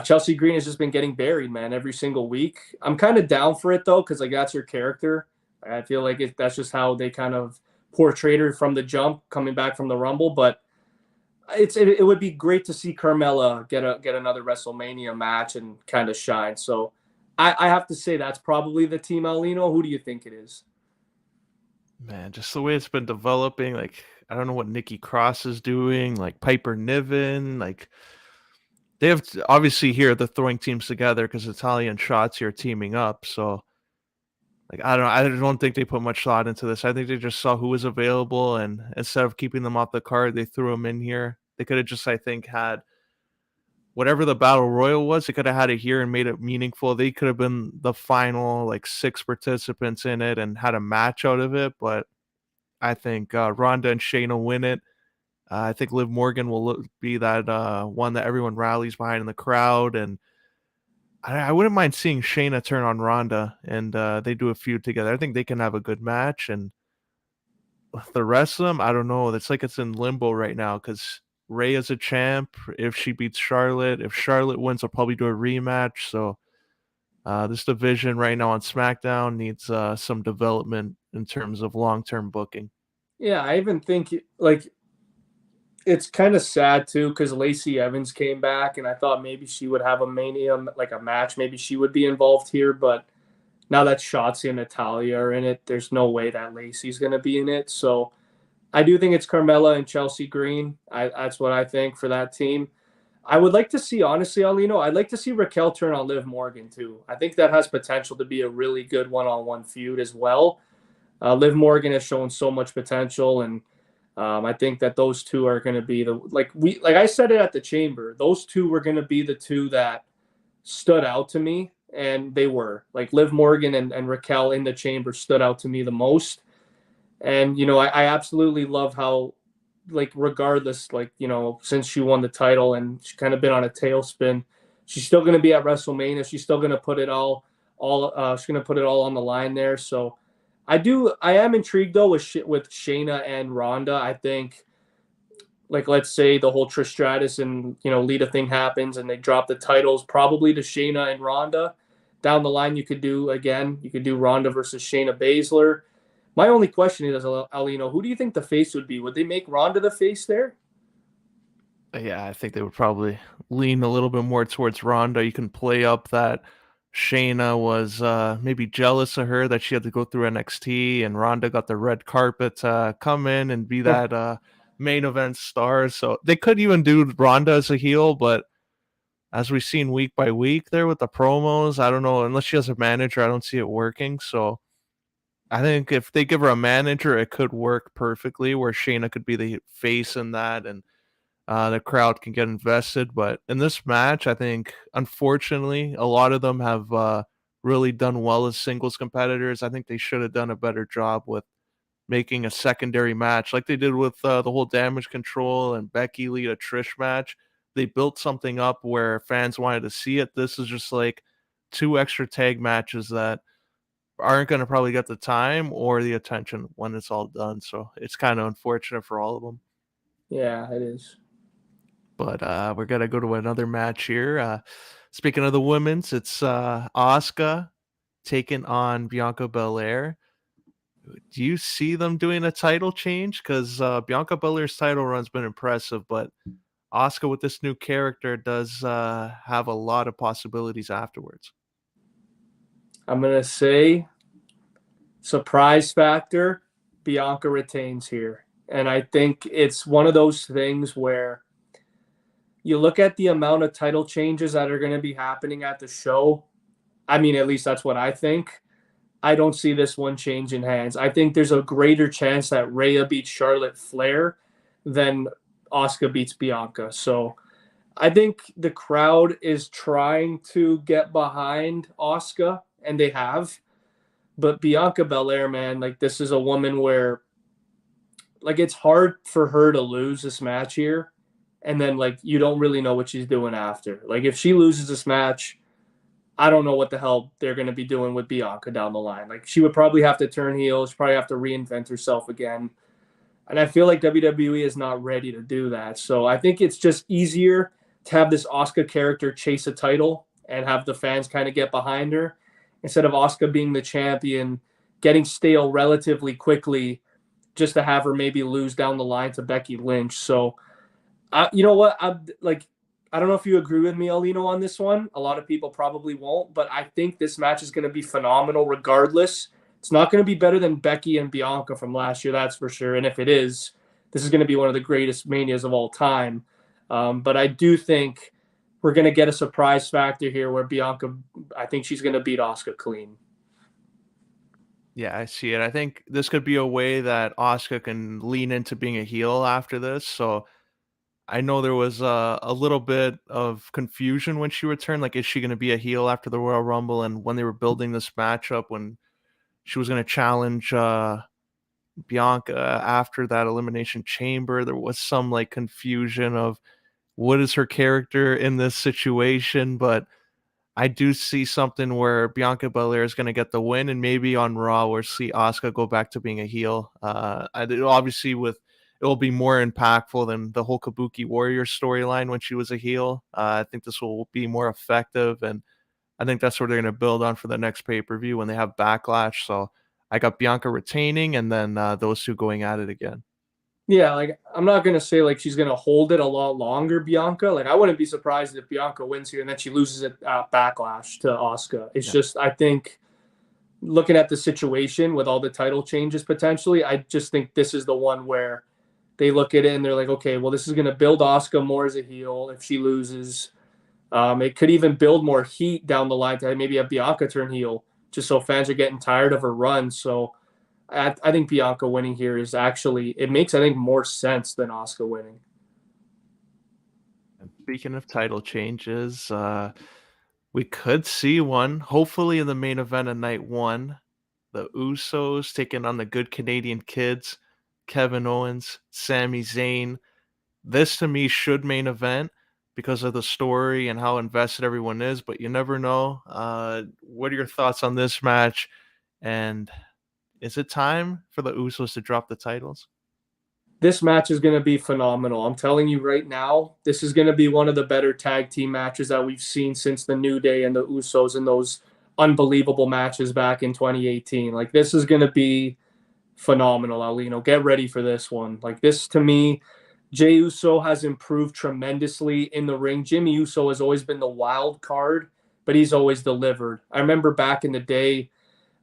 Chelsea Green has just been getting buried, man, every single week. I'm kind of down for it though, because like that's her character. I feel like that's just how they kind of portrayed her from the jump, coming back from the Rumble. But it would be great to see Carmella get another WrestleMania match and kind of shine. So I have to say that's probably the team, Aulino. Who do you think it is? Man, just the way it's been developing, like I don't know what Nikki Cross is doing, like Piper Niven, like they have obviously here they're throwing teams together because Italia and Shotzi are teaming up. So like I don't think they put much thought into this. I think they just saw who was available, and instead of keeping them off the card, they threw them in here. They could have just, I think, had whatever the battle royal was, they could have had it here and made it meaningful. They could have been the final like 6 participants in it and had a match out of it. But I think Ronda and Shayna win it. I think Liv Morgan will be that one that everyone rallies behind in the crowd, and I wouldn't mind seeing Shayna turn on Ronda and they do a feud together. I think they can have a good match, and the rest of them, I don't know. It's like it's in limbo right now because Rey is a champ. If she beats Charlotte, if Charlotte wins, they'll probably do a rematch. So this division right now on SmackDown needs some development in terms of long-term booking. Yeah, I even think like it's kind of sad too because Lacey Evans came back, and I thought maybe she would have a mania like a match. Maybe she would be involved here, but now that Shotzi and Natalia are in it, there's no way that Lacey's going to be in it. So I do think it's Carmella and Chelsea Green. That's what I think for that team. I would like to see, honestly, Aulino, I'd like to see Raquel turn on Liv Morgan too. I think that has potential to be a really good one-on-one feud as well. Liv Morgan has shown so much potential, and I think that those two are going to be like I said it at the Chamber. Those two were going to be the two that stood out to me, and they were like Liv Morgan and Raquel in the Chamber stood out to me the most. And I absolutely love how, like, regardless, like, since she won the title and she's kind of been on a tailspin, she's still going to be at WrestleMania. She's still going to put it she's going to put it all on the line there. So I am intrigued though with Shayna and Ronda. I think, like, let's say the whole Trish Stratus and Lita thing happens and they drop the titles probably to Shayna and Ronda. Down the line, you could do Ronda versus Shayna Baszler. My only question is, Aulino, who do you think the face would be? Would they make Ronda the face there? Yeah, I think they would probably lean a little bit more towards Ronda. You can play up that Shayna was maybe jealous of her that she had to go through NXT, and Ronda got the red carpet to come in and be that main event star. So they could even do Ronda as a heel, but as we've seen week by week there with the promos, I don't know. Unless she has a manager, I don't see it working. So I think if they give her a manager, it could work perfectly where Shayna could be the face in that, and the crowd can get invested. But in this match, I think, unfortunately, a lot of them have really done well as singles competitors. I think they should have done a better job with making a secondary match like they did with the whole Damage Control and Becky Lita Trish match. They built something up where fans wanted to see it. This is just like two extra tag matches that aren't going to probably get the time or the attention when it's all done. So it's kind of unfortunate for all of them. Yeah, it is. But we're gonna go to another match here. Speaking of the women's, it's Asuka taking on Bianca Belair. Do you see them doing a title change? Because Bianca Belair's title run's been impressive, but Asuka with this new character does have a lot of possibilities afterwards. I'm gonna say surprise factor. Bianca retains here, and I think it's one of those things where you look at the amount of title changes that are going to be happening at the show. I mean, at least that's what I think. I don't see this one changing hands. I think there's a greater chance that Rhea beats Charlotte Flair than Asuka beats Bianca. So I think the crowd is trying to get behind Asuka, and they have. But Bianca Belair, man, like this is a woman where like it's hard for her to lose this match here, and then like you don't really know what she's doing after. Like if she loses this match, I don't know what the hell they're going to be doing with Bianca down the line. Like she would probably have to turn heel. She probably have to reinvent herself again. And I feel like WWE is not ready to do that. So I think it's just easier to have this Asuka character chase a title and have the fans kind of get behind her instead of Asuka being the champion, getting stale relatively quickly just to have her maybe lose down the line to Becky Lynch. So you know what? I don't know if you agree with me, Aulino, on this one. A lot of people probably won't, but I think this match is going to be phenomenal regardless. It's not going to be better than Becky and Bianca from last year, that's for sure. And if it is, this is going to be one of the greatest manias of all time. But I do think we're going to get a surprise factor here where Bianca, I think she's going to beat Asuka clean. Yeah, I see it. I think this could be a way that Asuka can lean into being a heel after this. So I know there was a little bit of confusion when she returned. Like, is she going to be a heel after the Royal Rumble? And when they were building this matchup, when she was going to challenge Bianca after that Elimination Chamber, there was some like confusion of what is her character in this situation. But I do see something where Bianca Belair is going to get the win, and maybe on Raw we'll see Asuka go back to being a heel. Obviously, with it will be more impactful than the whole Kabuki Warrior storyline when she was a heel. I think this will be more effective, and I think that's what they're going to build on for the next pay per view when they have Backlash. So I got Bianca retaining, and then those two going at it again. Yeah, like I'm not gonna say like she's gonna hold it a lot longer, Bianca. Like I wouldn't be surprised if Bianca wins here and then she loses it at Backlash to Asuka. It's Yeah. just I think looking at the situation with all the title changes potentially, I just think this is the one where they look at it and they're like, okay, well this is gonna build Asuka more as a heel if she loses. It could even build more heat down the line to maybe have Bianca turn heel, just so fans are getting tired of her run. So I think Bianca winning here is actually it makes I think more sense than Asuka winning. And speaking of title changes, we could see one, hopefully in the main event of night one. The Usos taking on the Good Canadian Kids, Kevin Owens, Sami Zayn. This to me should main event because of the story and how invested everyone is, but you never know. What are your thoughts on this match? And is it time for the Usos to drop the titles? This match is going to be phenomenal. I'm telling you right now, this is going to be one of the better tag team matches that we've seen since the New Day and the Usos in those unbelievable matches back in 2018. Like this is going to be phenomenal, Aulino. Get ready for this one. Like this to me, Jey Uso has improved tremendously in the ring. Jimmy Uso has always been the wild card, but he's always delivered. I remember back in the day,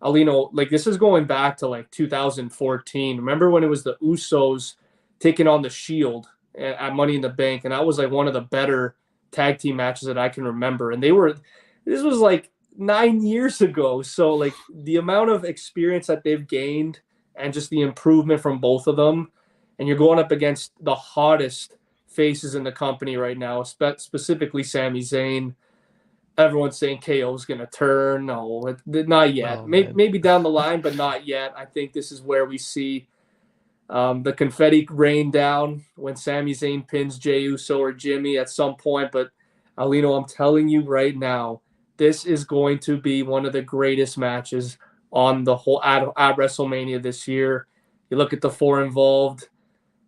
Aulino, like this is going back to like 2014. Remember when it was the Usos taking on the Shield at Money in the Bank, and that was like one of the better tag team matches that I can remember. And this was like 9 years ago. So like the amount of experience that they've gained and just the improvement from both of them, and you're going up against the hottest faces in the company right now, specifically Sami Zayn. Everyone's saying KO is going to turn. No, not yet. Oh man. Maybe down the line, but not yet. I think this is where we see the confetti rain down when Sami Zayn pins Jey Uso or Jimmy at some point. But Aulino, I'm telling you right now, this is going to be one of the greatest matches on the whole at WrestleMania this year. You look at the four involved.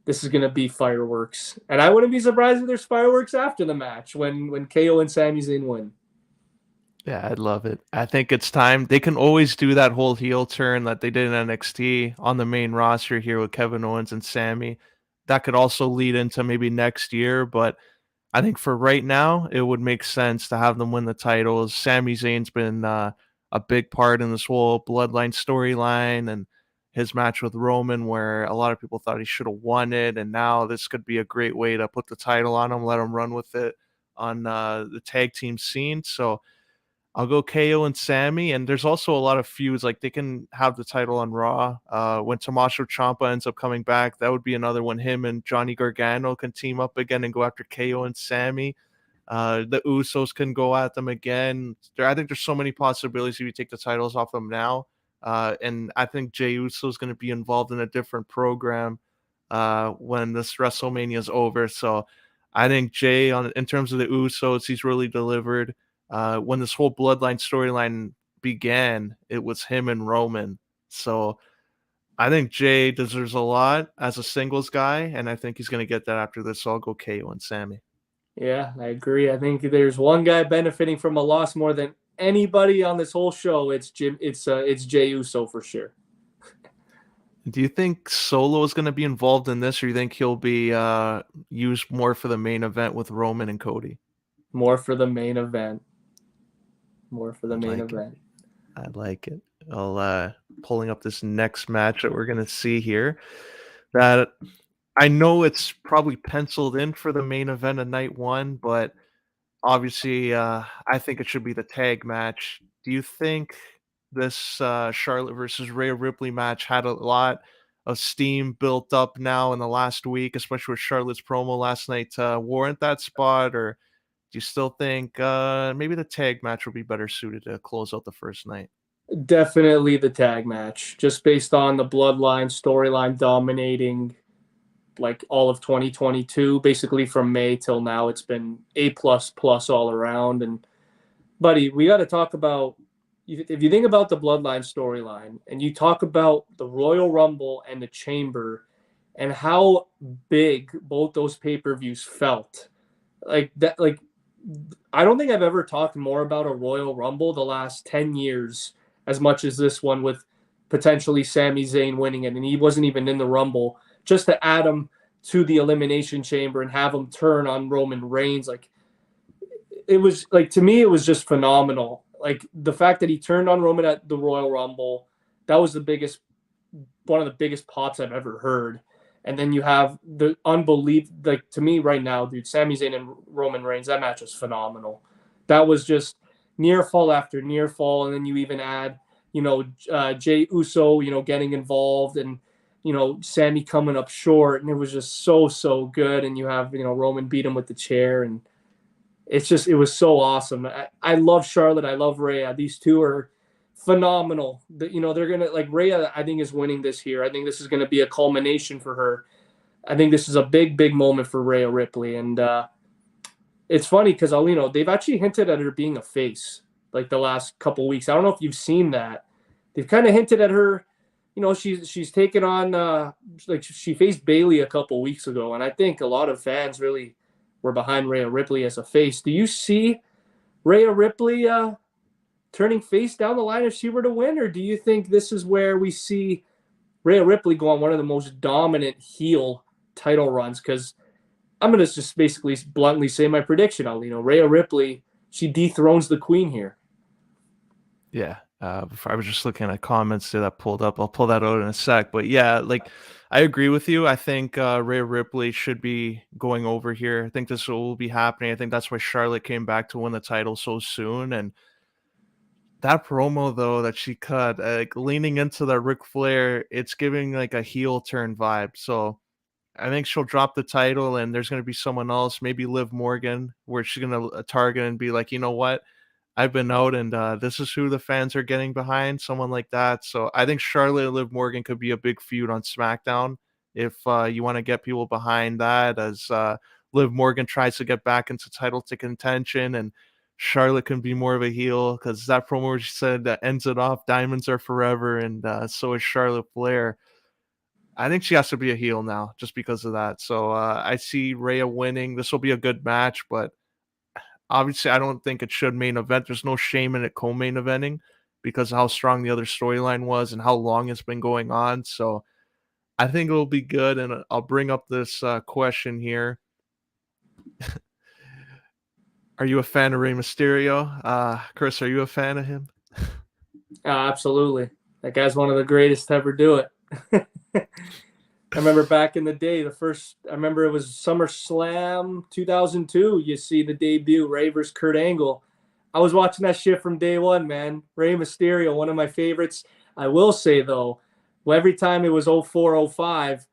This is going to be fireworks, and I wouldn't be surprised if there's fireworks after the match when KO and Sami Zayn win. Yeah, I'd love it. I think it's time. They can always do that whole heel turn that they did in NXT on the main roster here with Kevin Owens and Sammy. That could also lead into maybe next year, but I think for right now, it would make sense to have them win the titles. Sami Zayn's been a big part in this whole bloodline storyline, and his match with Roman, where a lot of people thought he should have won it, and now this could be a great way to put the title on him, let him run with it on the tag team scene. So I'll go KO and Sammy, and there's also a lot of feuds. Like they can have the title on Raw. When Tommaso Ciampa ends up coming back, that would be another one. Him and Johnny Gargano can team up again and go after KO and Sammy. The Usos can go at them again. I think there's so many possibilities if you take the titles off them now. And I think Jey Uso is going to be involved in a different program when this WrestleMania is over. So I think Jey, in terms of the Usos, he's really delivered. When this whole bloodline storyline began, it was him and Roman. So I think Jey deserves a lot as a singles guy, and I think he's going to get that after this. So I'll go KO and Sammy. Yeah, I agree. I think there's one guy benefiting from a loss more than anybody on this whole show. It's Jim. It's Jey Uso for sure. Do you think Solo is going to be involved in this, or you think he'll be used more for the main event with Roman and Cody? More for the main event. More for the I main like it. event. I like it. I'll pulling up this next match that we're going to see here. That I know it's probably penciled in for the main event of night one, but obviously, I think it should be the tag match. Do you think this Charlotte versus Rhea Ripley match had a lot of steam built up now in the last week, especially with Charlotte's promo last night, to warrant that spot? Or do you still think maybe the tag match would be better suited to close out the first night? Definitely the tag match, just based on the bloodline storyline dominating like all of 2022, basically from May till now. It's been A plus plus all around. And buddy, we got to talk about, if you think about the bloodline storyline and you talk about the Royal Rumble and the Chamber and how big both those pay-per-views felt, like that, like I don't think I've ever talked more about a Royal Rumble the last 10 years as much as this one, with potentially Sami Zayn winning it, and he wasn't even in the Rumble. Just to add him to the Elimination Chamber and have him turn on Roman Reigns, like it was like, to me it was just phenomenal. Like the fact that he turned on Roman at the Royal Rumble, that was the biggest, one of the biggest pops I've ever heard. And then you have the unbelievable, like to me right now, dude, Sami Zayn and Roman Reigns, that match was phenomenal. That was just near fall after near fall. And then you even add, Jey Uso, getting involved, and, Sammy coming up short. And it was just so, so good. And you have, Roman beat him with the chair. And it was so awesome. I love Charlotte. I love Rhea. These two are phenomenal. They're gonna, like, Rhea, I think, is winning this year. I think this is gonna be a culmination for her. I think this is a big, big moment for Rhea Ripley. And it's funny because Aulino, they've actually hinted at her being a face like the last couple weeks. I don't know if you've seen that. They've kind of hinted at her. She's taken on like she faced Bayley a couple weeks ago, and I think a lot of fans really were behind Rhea Ripley as a face. Do you see Rhea Ripley turning face down the line if she were to win, or do you think this is where we see Rhea Ripley go on one of the most dominant heel title runs? Because I'm going to just basically bluntly say my prediction, Aulino. Rhea Ripley, she dethrones the queen here. Yeah. I was just looking at comments that pulled up. I'll pull that out in a sec. But yeah, like I agree with you. I think Rhea Ripley should be going over here. I think this will be happening. I think that's why Charlotte came back to win the title so soon. And that promo though that she cut, like leaning into the Ric Flair, it's giving like a heel turn vibe. So I think she'll drop the title, and there's going to be someone else, maybe Liv Morgan, where she's going to target and be like, you know what? I've been out, and this is who the fans are getting behind, someone like that. So I think Charlotte and Liv Morgan could be a big feud on SmackDown if you want to get people behind that, as Liv Morgan tries to get back into title to contention, and Charlotte can be more of a heel, because that promo where she said that ends it off, diamonds are forever, and so is Charlotte Flair. I think she has to be a heel now just because of that. So I see Rhea winning. This will be a good match, but obviously I don't think it should main event. There's no shame in it co-main eventing because of how strong the other storyline was and how long it's been going on. So I think it'll be good. And I'll bring up this question here. Are you a fan of Rey Mysterio? Chris, are you a fan of him? Absolutely. That guy's one of the greatest to ever do it. I remember back in the day, I remember it was SummerSlam 2002. You see the debut, Rey versus Kurt Angle. I was watching that shit from day one, man. Rey Mysterio, one of my favorites. I will say, though, every time it was 04, 05,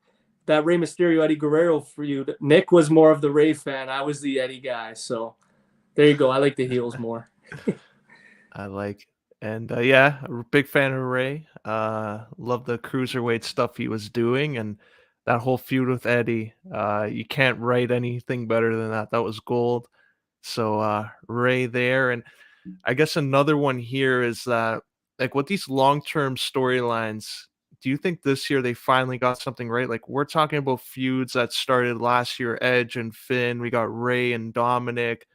that Rey Mysterio, Eddie Guerrero feud, Nick was more of the Rey fan. I was the Eddie guy. So there you go. I like the heels more. I like. And yeah, a big fan of Ray. Love the cruiserweight stuff he was doing, and that whole feud with Eddie. You can't write anything better than that. That was gold. So Ray there, and I guess another one here is that, like, with these long-term storylines, do you think this year they finally got something right? Like, we're talking about feuds that started last year, Edge and Finn. We got Ray and Dominic.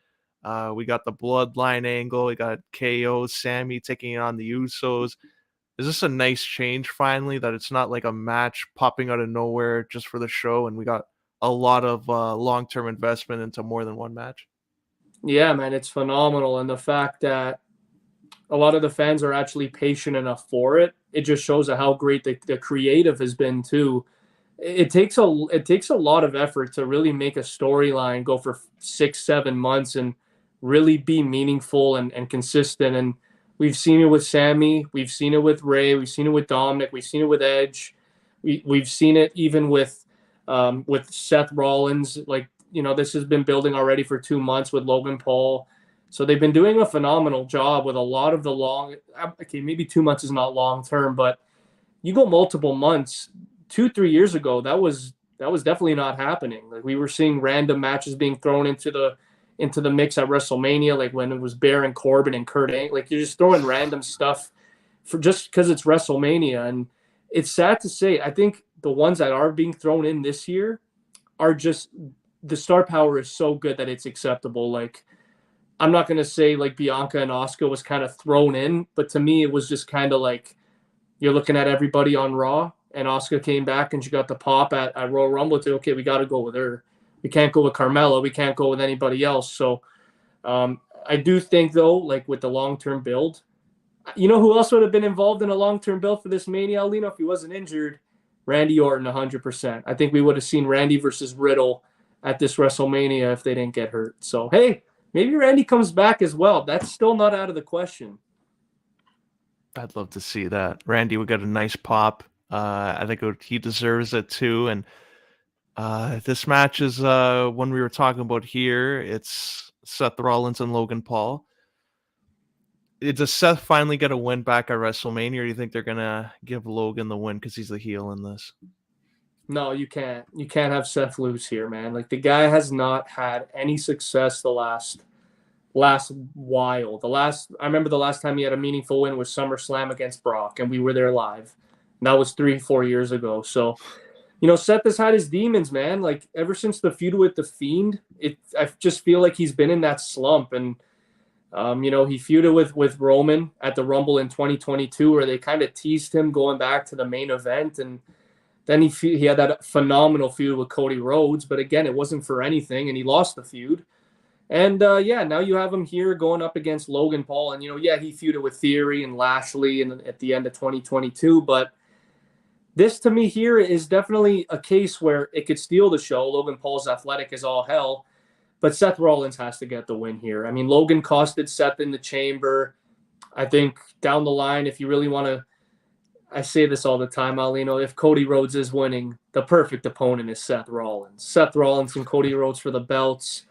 We got the bloodline angle. We got KO, Sammy taking on the Usos. Is this a nice change finally that it's not like a match popping out of nowhere just for the show, and we got a lot of long-term investment into more than one match? Yeah, man, it's phenomenal. And the fact that a lot of the fans are actually patient enough for it, it just shows how great the creative has been too. It takes a lot of effort to really make a storyline go for 6 7 months and really be meaningful and consistent. And we've seen it with Sammy, we've seen it with Ray, we've seen it with Dominic, we've seen it with Edge, we've seen it even with Seth Rollins. Like, this has been building already for 2 months with Logan Paul. So they've been doing a phenomenal job with a lot of the long. Okay, maybe 2 months is not long term, but you go multiple months. 2 3 years ago, that was definitely not happening. Like, we were seeing random matches being thrown into the mix at WrestleMania, like when it was Baron Corbin and Kurt Angle. Like, you're just throwing random stuff for just because it's WrestleMania, and it's sad to say. I think the ones that are being thrown in this year are just the star power is so good that it's acceptable. Like, I'm not going to say like Bianca and Asuka was kind of thrown in, but to me, it was just kind of like you're looking at everybody on Raw, and Asuka came back and she got the pop at Royal Rumble. To okay, we got to go with her. We can't go with Carmella. We can't go with anybody else. So I do think though, like with the long term build, you know who else would have been involved in a long term build for this Mania, Aulino, if he wasn't injured? Randy Orton, 100%. I think we would have seen Randy versus Riddle at this WrestleMania if they didn't get hurt. So hey, maybe Randy comes back as well. That's still not out of the question. I'd love to see that. Randy would get a nice pop. I think he deserves it too. And this match is one we were talking about here. It's Seth Rollins and Logan Paul. Does Seth finally get a win back at WrestleMania, or do you think they're gonna give Logan the win because he's the heel in this? No, you can't. You can't have Seth lose here, man. Like, the guy has not had any success the last while. I remember the last time he had a meaningful win was SummerSlam against Brock, and we were there live. And that was 3 4 years ago. So, Seth has had his demons, man. Like, ever since the feud with the Fiend, I just feel like he's been in that slump. And he feuded with Roman at the Rumble in 2022, where they kind of teased him going back to the main event, and then he had that phenomenal feud with Cody Rhodes, but again, it wasn't for anything, and he lost the feud. And yeah, now you have him here going up against Logan Paul, and yeah, he feuded with Theory and Lashley at the end of 2022, but this to me here is definitely a case where it could steal the show. Logan Paul's athletic as all hell, but Seth Rollins has to get the win here. I mean, Logan costed Seth in the chamber. I think down the line, if you really want to, I say this all the time, Aulino, if Cody Rhodes is winning, the perfect opponent is Seth Rollins. Seth Rollins and Cody Rhodes for the belts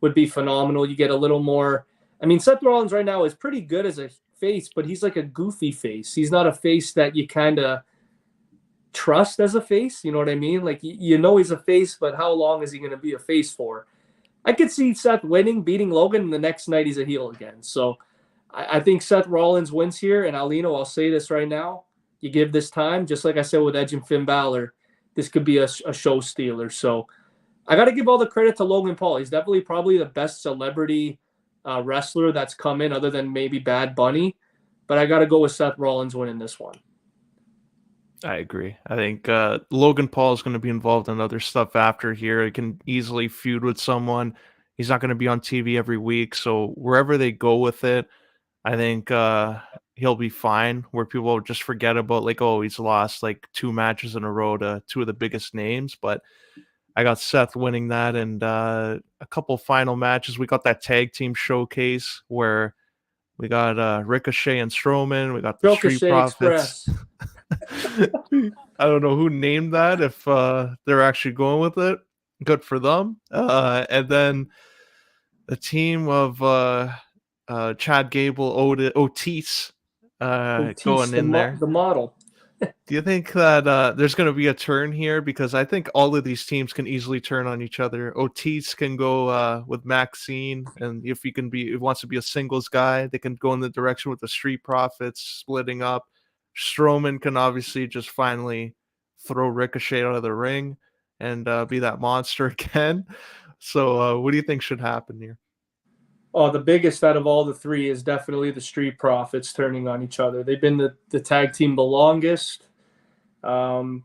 would be phenomenal. You get a little more. I mean, Seth Rollins right now is pretty good as a face, but he's like a goofy face. He's not a face that you kind of trust as a face. You know what I mean? Like, he's a face, but how long is he going to be a face for? I could see Seth winning, beating Logan, and the next night he's a heel again. So I think Seth Rollins wins here. And Aulino, I'll say this right now. You give this time, just like I said with Edge and Finn Balor, this could be a show stealer. So I got to give all the credit to Logan Paul. He's definitely probably the best celebrity wrestler that's come in, other than maybe Bad Bunny. But I got to go with Seth Rollins winning this one. I agree. I think Logan Paul is going to be involved in other stuff after here. He can easily feud with someone. He's not going to be on TV every week. So wherever they go with it, I think he'll be fine, where people will just forget about like, oh, he's lost like 2 matches in a row to 2 of the biggest names, but I got Seth winning that, and a couple final matches. We got that tag team showcase where we got Ricochet and Strowman. We got the Street Ricochet Profits. Express. I don't know who named that. If they're actually going with it, good for them. And then a team of Chad Gable, Otis, Otis, going in there. the model. Do you think that there's going to be a turn here? Because I think all of these teams can easily turn on each other. Otis can go with Maxine, and if he wants to be a singles guy, they can go in the direction with the Street Profits splitting up. Strowman can obviously just finally throw Ricochet out of the ring and be that monster again. So, what do you think should happen here? Oh, the biggest out of all the three is definitely the Street Profits turning on each other. They've been the tag team the longest. Um,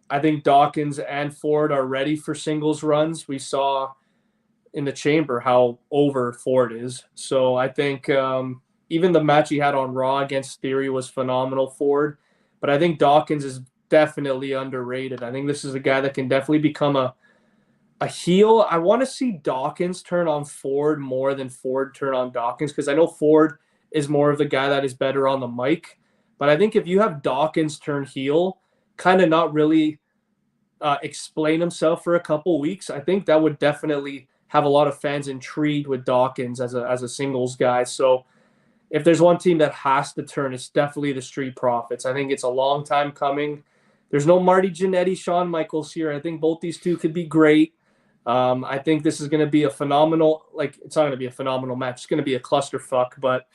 I think Dawkins and Ford are ready for singles runs. We saw in the chamber how over Ford is. So I think even the match he had on Raw against Theory was phenomenal, Ford. But I think Dawkins is definitely underrated. I think this is a guy that can definitely become a heel. I want to see Dawkins turn on Ford more than Ford turn on Dawkins, because I know Ford is more of the guy that is better on the mic. But I think if you have Dawkins turn heel, kind of not really explain himself for a couple weeks, I think that would definitely have a lot of fans intrigued with Dawkins as a singles guy. So if there's one team that has to turn, it's definitely the Street Profits. I think it's a long time coming. There's no Marty Jannetty, Shawn Michaels here. I think both these two could be great. I think this is going to be a phenomenal, like, it's not going to be a phenomenal match. It's going to be a clusterfuck, but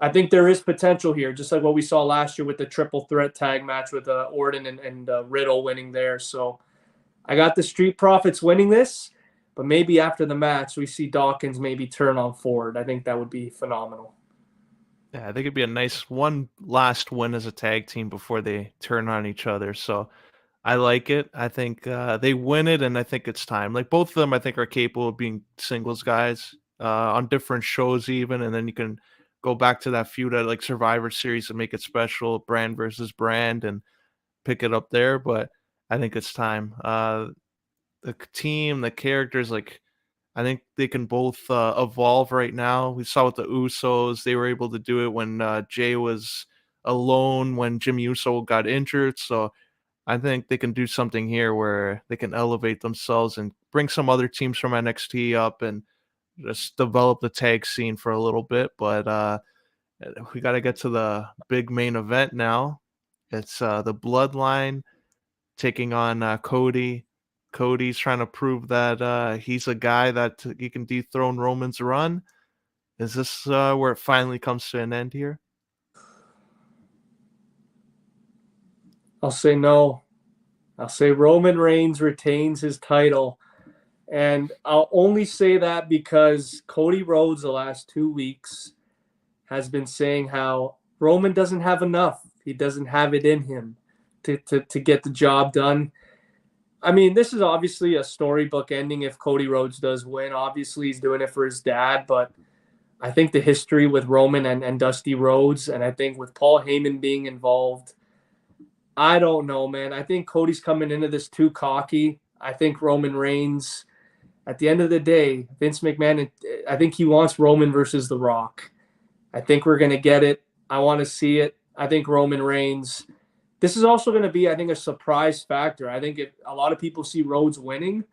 I think there is potential here, just like what we saw last year with the triple threat tag match with Orton and Riddle winning there. So I got the Street Profits winning this, but maybe after the match, we see Dawkins maybe turn on Ford. I think that would be phenomenal. Yeah, I think it'd be a nice one last win as a tag team before they turn on each other. So I like it. I think they win it, and I think it's time. Like both of them, I think are capable of being singles guys on different shows, even, and then you can go back to that feud at like Survivor Series and make it special, brand versus brand, and pick it up there. But I think it's time. Team, the characters, like I think they can both evolve right now. We saw with the Usos, they were able to do it when Jay was alone when Jimmy Uso got injured. So I think they can do something here where they can elevate themselves and bring some other teams from NXT up and just develop the tag scene for a little bit. But we got to get to the big main event now. It's the Bloodline taking on Cody. Cody's trying to prove that he's a guy that he can dethrone Roman's run. Is this where it finally comes to an end here? I'll say no. I'll say Roman Reigns retains his title. And I'll only say that because Cody Rhodes the last 2 weeks has been saying how Roman doesn't have enough. He doesn't have it in him to get the job done. I mean, this is obviously a storybook ending if Cody Rhodes does win. Obviously, he's doing it for his dad, but I think the history with Roman and Dusty Rhodes, and I think with Paul Heyman being involved, I don't know, man. I think Cody's coming into this too cocky. I think Roman Reigns, at the end of the day, Vince McMahon, I think he wants Roman versus The Rock. I think we're going to get it. I want to see it. I think Roman Reigns. This is also going to be, I think, a surprise factor. I think a lot of people see Rhodes winning,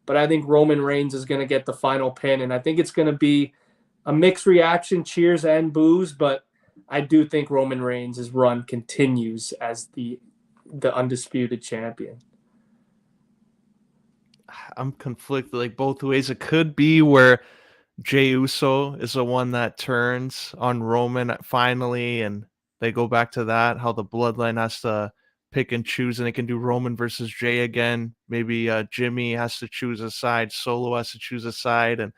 but I think Roman Reigns is going to get the final pin. And I think it's going to be a mixed reaction, cheers and boos, but I do think Roman Reigns' run continues as the undisputed champion. I'm conflicted like both ways. It could be where Jey Uso is the one that turns on Roman finally, and they go back to that, how the bloodline has to pick and choose, and they can do Roman versus Jey again. Maybe Jimmy has to choose a side, Solo has to choose a side, and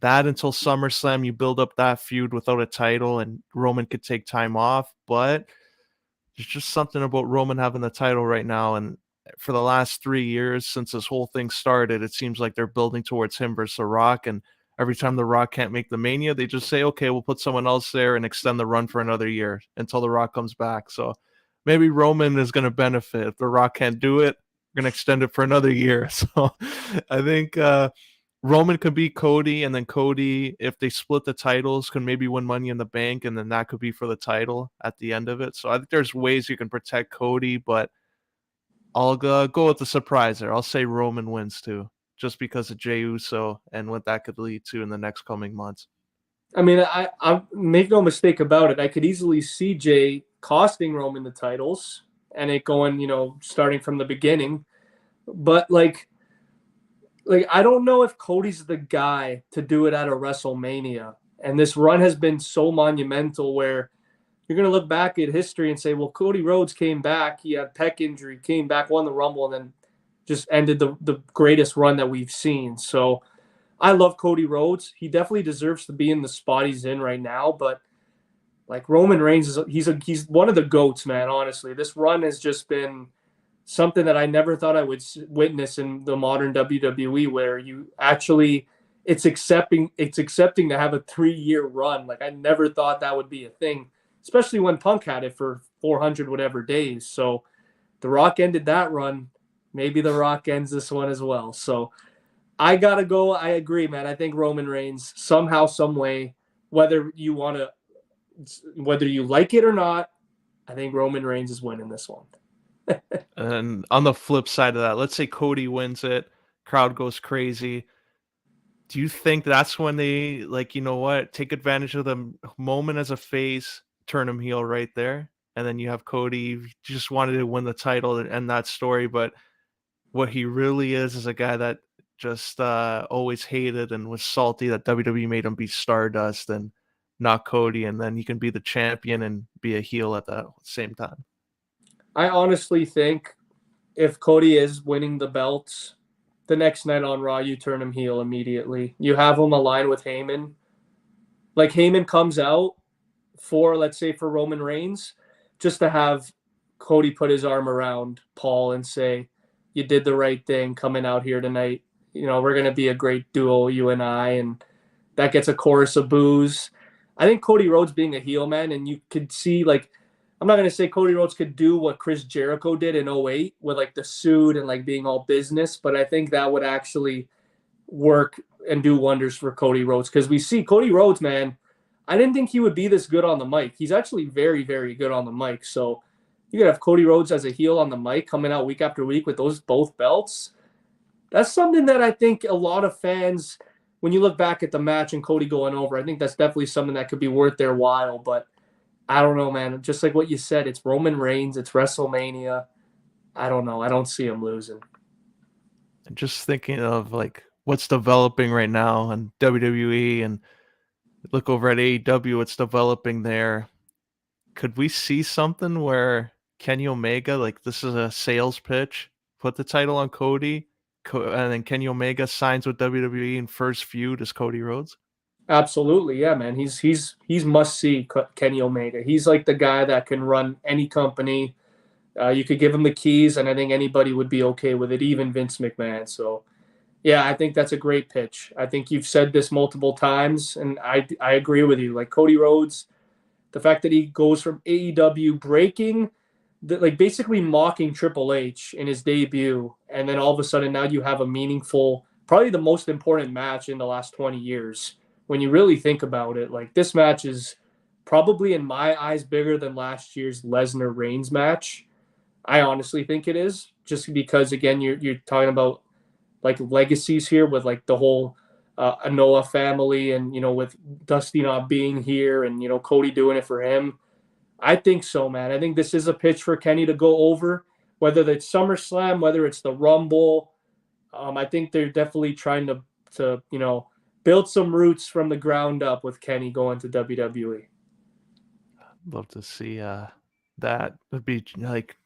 that until SummerSlam, you build up that feud without a title, and Roman could take time off. But there's just something about Roman having the title right now, and for the last 3 years since this whole thing started, it seems like they're building towards him versus The Rock, and every time The Rock can't make the Mania, they just say, okay, we'll put someone else there and extend the run for another year until The Rock comes back. So maybe Roman is going to benefit. If The Rock can't do it, we're going to extend it for another year. So I think Roman could beat Cody, and then Cody, if they split the titles, can maybe win Money in the Bank, and then that could be for the title at the end of it. So I think there's ways you can protect Cody, but I'll go with the surprise there. I'll say Roman wins too, just because of Jey Uso and what that could lead to in the next coming months. I mean, I make no mistake about it. I could easily see Jay costing Roman the titles and it going, starting from the beginning. But like I don't know if Cody's the guy to do it at a WrestleMania. And this run has been so monumental where you're going to look back at history and say, well, Cody Rhodes came back. He had pec injury, came back, won the Rumble, and then just ended the greatest run that we've seen. So I love Cody Rhodes. He definitely deserves to be in the spot he's in right now. But like Roman Reigns he's one of the GOATs, man. Honestly, this run has just been something that I never thought I would witness in the modern WWE, where you actually it's accepting to have a 3-year run. Like I never thought that would be a thing, especially when Punk had it for 400 whatever days. So The Rock ended that run. Maybe The Rock ends this one as well. So I gotta go. I agree, man. I think Roman Reigns somehow, some way, whether you like it or not, I think Roman Reigns is winning this one. And on the flip side of that, let's say Cody wins it, crowd goes crazy. Do you think that's when they like, you know what, take advantage of the moment as a face, turn him heel right there, and then you have Cody just wanted to win the title and end that story, but what he really is a guy that just always hated and was salty that WWE made him be Stardust and not Cody, and then he can be the champion and be a heel at the same time. I honestly think if Cody is winning the belts, the next night on Raw, you turn him heel immediately. You have him align with Heyman. Like Heyman comes out for, let's say, for Roman Reigns, just to have Cody put his arm around Paul and say, you did the right thing coming out here tonight. We're going to be a great duo, you and I. And that gets a chorus of boos. I think Cody Rhodes being a heel, man, and you could see, like, I'm not going to say Cody Rhodes could do what Chris Jericho did in '08 with, like, the suit and, like, being all business, but I think that would actually work and do wonders for Cody Rhodes because we see Cody Rhodes, man, I didn't think he would be this good on the mic. He's actually very, very good on the mic. So you could have Cody Rhodes as a heel on the mic coming out week after week with those both belts. That's something that I think a lot of fans, when you look back at the match and Cody going over, I think that's definitely something that could be worth their while. But I don't know, man. Just like what you said, it's Roman Reigns, it's WrestleMania. I don't know. I don't see him losing. And just thinking of like what's developing right now in WWE and look over at AEW, what's developing there. Could we see something where Kenny Omega, like this is a sales pitch, put the title on Cody, and then Kenny Omega signs with WWE and first feud is Cody Rhodes? Absolutely, yeah, man. He's must see Kenny Omega. He's like the guy that can run any company. You could give him the keys, and I think anybody would be okay with it, even Vince McMahon. So, yeah, I think that's a great pitch. I think you've said this multiple times, and I agree with you. Like Cody Rhodes, the fact that he goes from AEW breaking, like basically mocking Triple H in his debut, and then all of a sudden now you have a meaningful, probably the most important match in the last 20 years. When you really think about it, like this match is probably in my eyes bigger than last year's Lesnar Reigns match. I honestly think it is, just because again you're talking about like legacies here with like the whole Anoa family, and with Dusty not being here, and Cody doing it for him. I think so, man. I think this is a pitch for Kenny to go over, whether it's SummerSlam, whether it's the Rumble. I think they're definitely trying to build some roots from the ground up with Kenny going to WWE. Love to see that. Would be like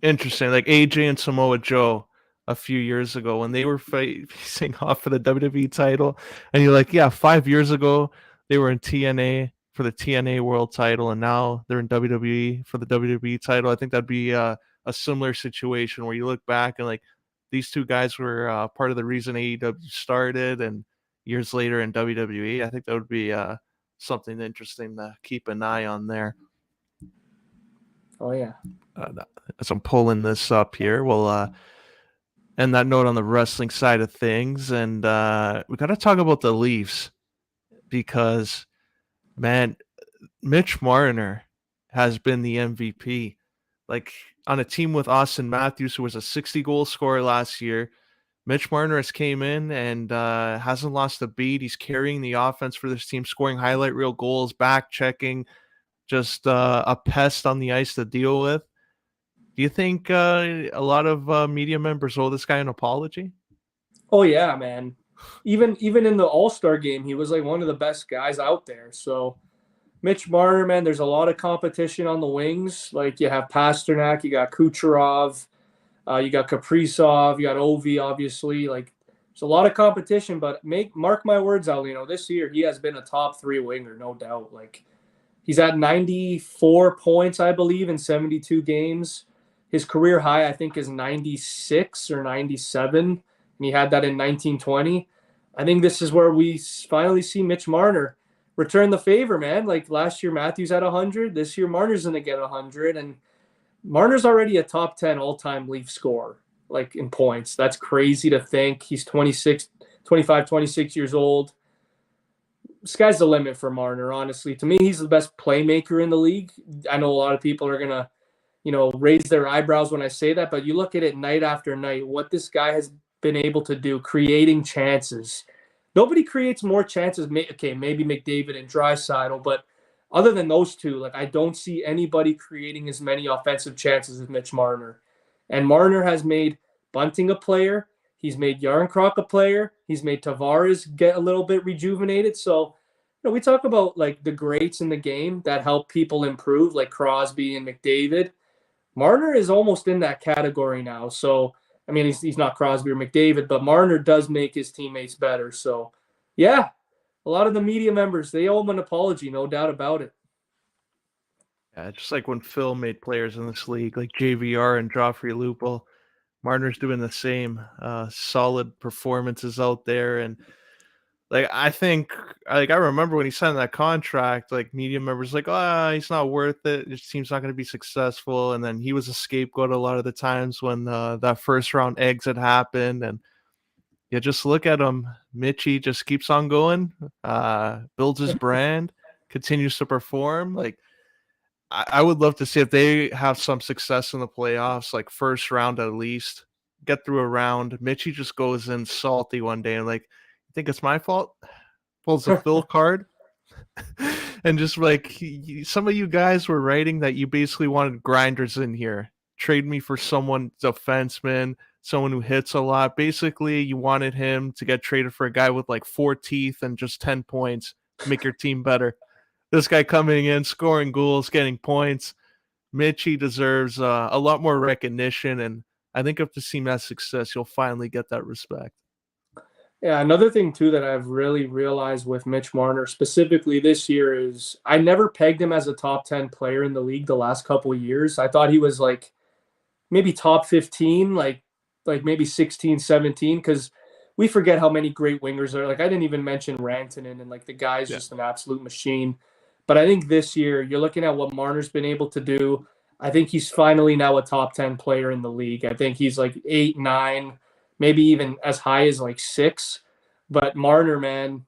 interesting, like AJ and Samoa Joe a few years ago when they were facing off for the WWE title, and you're like, yeah, 5 years ago they were in TNA for the TNA World Title, and now they're in WWE for the WWE title. I think that'd be a similar situation where you look back and like these two guys were part of the reason AEW started, and years later in WWE. I think that would be something interesting to keep an eye on there. Oh yeah. As I'm pulling this up here, we'll end that note on the wrestling side of things, and we got to talk about the Leafs because, man, Mitch Marner has been the MVP. Like, on a team with Austin Matthews, who was a 60-goal scorer last year, Mitch Marner has came in and hasn't lost a beat. He's carrying the offense for this team, scoring highlight reel goals, back checking, just a pest on the ice to deal with. Do you think a lot of media members owe this guy an apology? Oh yeah, man. Even in the All-Star game, he was like one of the best guys out there. So Mitch Marner, man, there's a lot of competition on the wings. Like you have Pasternak, you got Kucherov, you got Kaprizov, you got Ovi, obviously. Like there's a lot of competition, but mark my words, Aulino, this year he has been a top 3 winger, no doubt. Like he's at 94 points, I believe, in 72 games. His career high, I think, is 96 or 97, and he had that in 1920. I think this is where we finally see Mitch Marner return the favor, man. Like last year, Matthews had 100. This year, Marner's going to get 100, and Marner's already a top 10 all-time Leaf scorer, like in points. That's crazy to think. He's 25, 26 years old. Sky's the limit for Marner, honestly. To me, he's the best playmaker in the league. I know a lot of people are going to, raise their eyebrows when I say that, but you look at it night after night, what this guy has been able to do, creating chances. Nobody creates more chances. Okay, maybe McDavid and Draisaitl, but other than those two, like I don't see anybody creating as many offensive chances as Mitch Marner. And Marner has made Bunting a player. He's made Jarnkrok a player. He's made Tavares get a little bit rejuvenated. So, we talk about like the greats in the game that help people improve, like Crosby and McDavid. Marner is almost in that category now. So, I mean, he's not Crosby or McDavid, but Marner does make his teammates better. So, yeah, a lot of the media members, they owe him an apology, no doubt about it. Yeah, just like when Phil made players in this league, like JVR and Joffrey Lupul, Marner's doing the same. Solid performances out there, and like I think, like I remember when he signed that contract, like media members like, he's not worth it. His team's not going to be successful, and then he was a scapegoat a lot of the times when that first round exit happened, and yeah, just look at him. Mitchie just keeps on going, builds his brand, continues to perform. Like I would love to see if they have some success in the playoffs, like first round at least, get through a round. Mitchie just goes in salty one day and like, you think it's my fault? Pulls the Phil card. And just like some of you guys were writing that you basically wanted grinders in here. Trade me for someone defenseman, someone who hits a lot. Basically, you wanted him to get traded for a guy with like 4 teeth and just 10 points to make your team better. This guy coming in, scoring goals, getting points. Mitchie deserves a lot more recognition, and I think if the team has success, you'll finally get that respect. Yeah, another thing too that I've really realized with Mitch Marner specifically this year is I never pegged him as a top 10 player in the league the last couple of years. I thought he was like maybe top 15, like maybe 16, 17 cuz we forget how many great wingers are. Like I didn't even mention Rantanen, and like the guy's Yeah. just an absolute machine. But I think this year you're looking at what Marner's been able to do. I think he's finally now a top 10 player in the league. I think he's like 8, 9, maybe even as high as like 6. But Marner, man,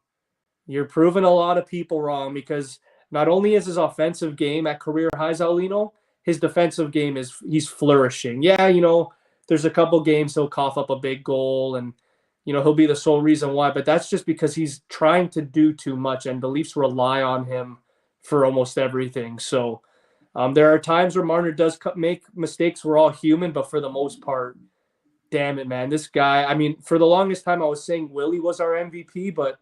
you're proving a lot of people wrong because not only is his offensive game at career highs, Aulino, his defensive game he's flourishing. Yeah, there's a couple games he'll cough up a big goal and he'll be the sole reason why, but that's just because he's trying to do too much and the Leafs rely on him for almost everything. So there are times where Marner does make mistakes. We're all human, but for the most part, damn it, man, this guy. I mean, for the longest time, I was saying Willie was our MVP, but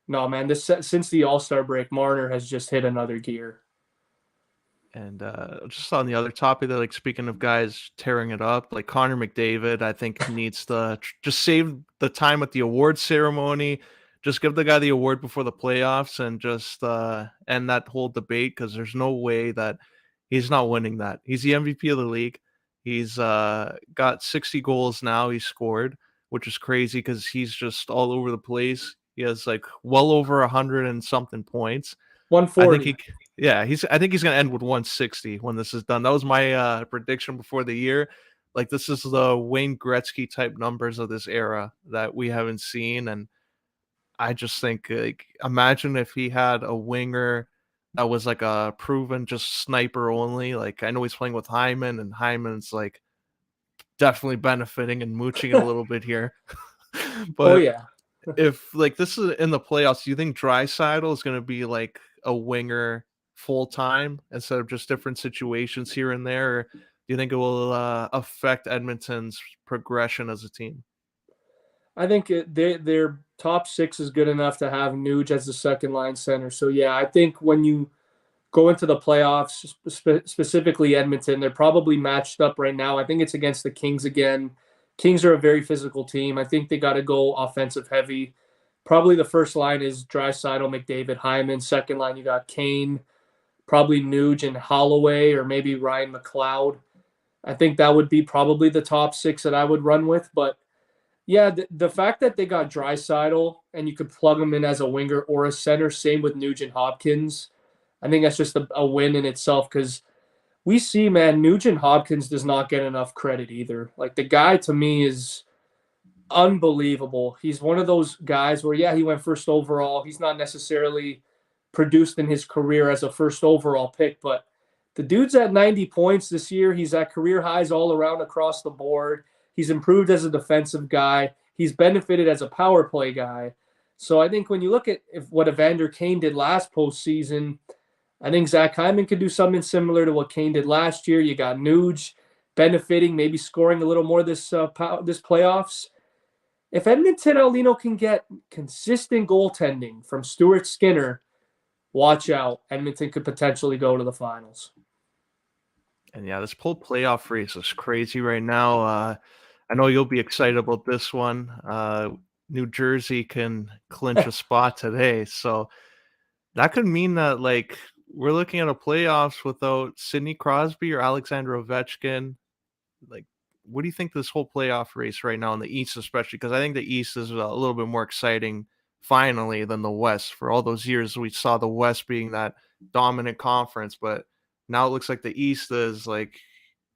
no, man, since the All-Star break, Marner has just hit another gear. And just on the other topic, that like speaking of guys tearing it up, like Connor McDavid, I think needs to just save the time at the award ceremony. Just give the guy the award before the playoffs, and just end that whole debate because there's no way that he's not winning that. He's the MVP of the league. He's got 60 goals now. He's scored, which is crazy because he's just all over the place. He has like well over 100 and something points. I think 140. he, yeah, I think he's gonna end with 160 when this is done. That was my prediction before the year. Like this is the Wayne Gretzky type numbers of this era that we haven't seen, and I just think like imagine if he had a winger that was like a proven just sniper only. Like I know he's playing with Hyman, and Hyman's like definitely benefiting and mooching it a little bit here. Oh But yeah. if like this is in the playoffs, do you think Draisaitl is going to be like a winger full time instead of just different situations here and there? Or do you think it will affect Edmonton's progression as a team? I think their top six is good enough to have Nuge as the second line center. So yeah, I think when you go into the playoffs, specifically Edmonton, they're probably matched up right now. I think it's against the Kings again. Kings are a very physical team. I think they got to go offensive heavy. Probably the first line is Draisaitl, McDavid, Hyman. Second line, you got Kane, probably Nuge and Holloway, or maybe Ryan McLeod. I think that would be probably the top six that I would run with. But yeah, the fact that they got Draisaitl and you could plug him in as a winger or a center, same with Nugent Hopkins. I think that's just a win in itself because we see, man, Nugent Hopkins does not get enough credit either. Like the guy to me is unbelievable. He's one of those guys where, yeah, he went first overall. He's not necessarily produced in his career as a first overall pick, but the dude's at 90 points this year. He's at career highs all around across the board. He's improved as a defensive guy. He's benefited as a power play guy. So I think when you look at what Evander Kane did last postseason, I think Zach Hyman could do something similar to what Kane did last year. You got Nuge benefiting, maybe scoring a little more this playoffs. If Edmonton Aulino can get consistent goaltending from Stuart Skinner, watch out. Edmonton could potentially go to the finals. And yeah, this whole playoff race is crazy right now. I know you'll be excited about this one. New Jersey can clinch a spot today, so that could mean that like we're looking at a playoffs without Sidney Crosby or Alexander Ovechkin. Like, what do you think this whole playoff race right now in the East, especially because I think the East is a little bit more exciting finally than the West. For all those years, we saw the West being that dominant conference, but now it looks like the East is like.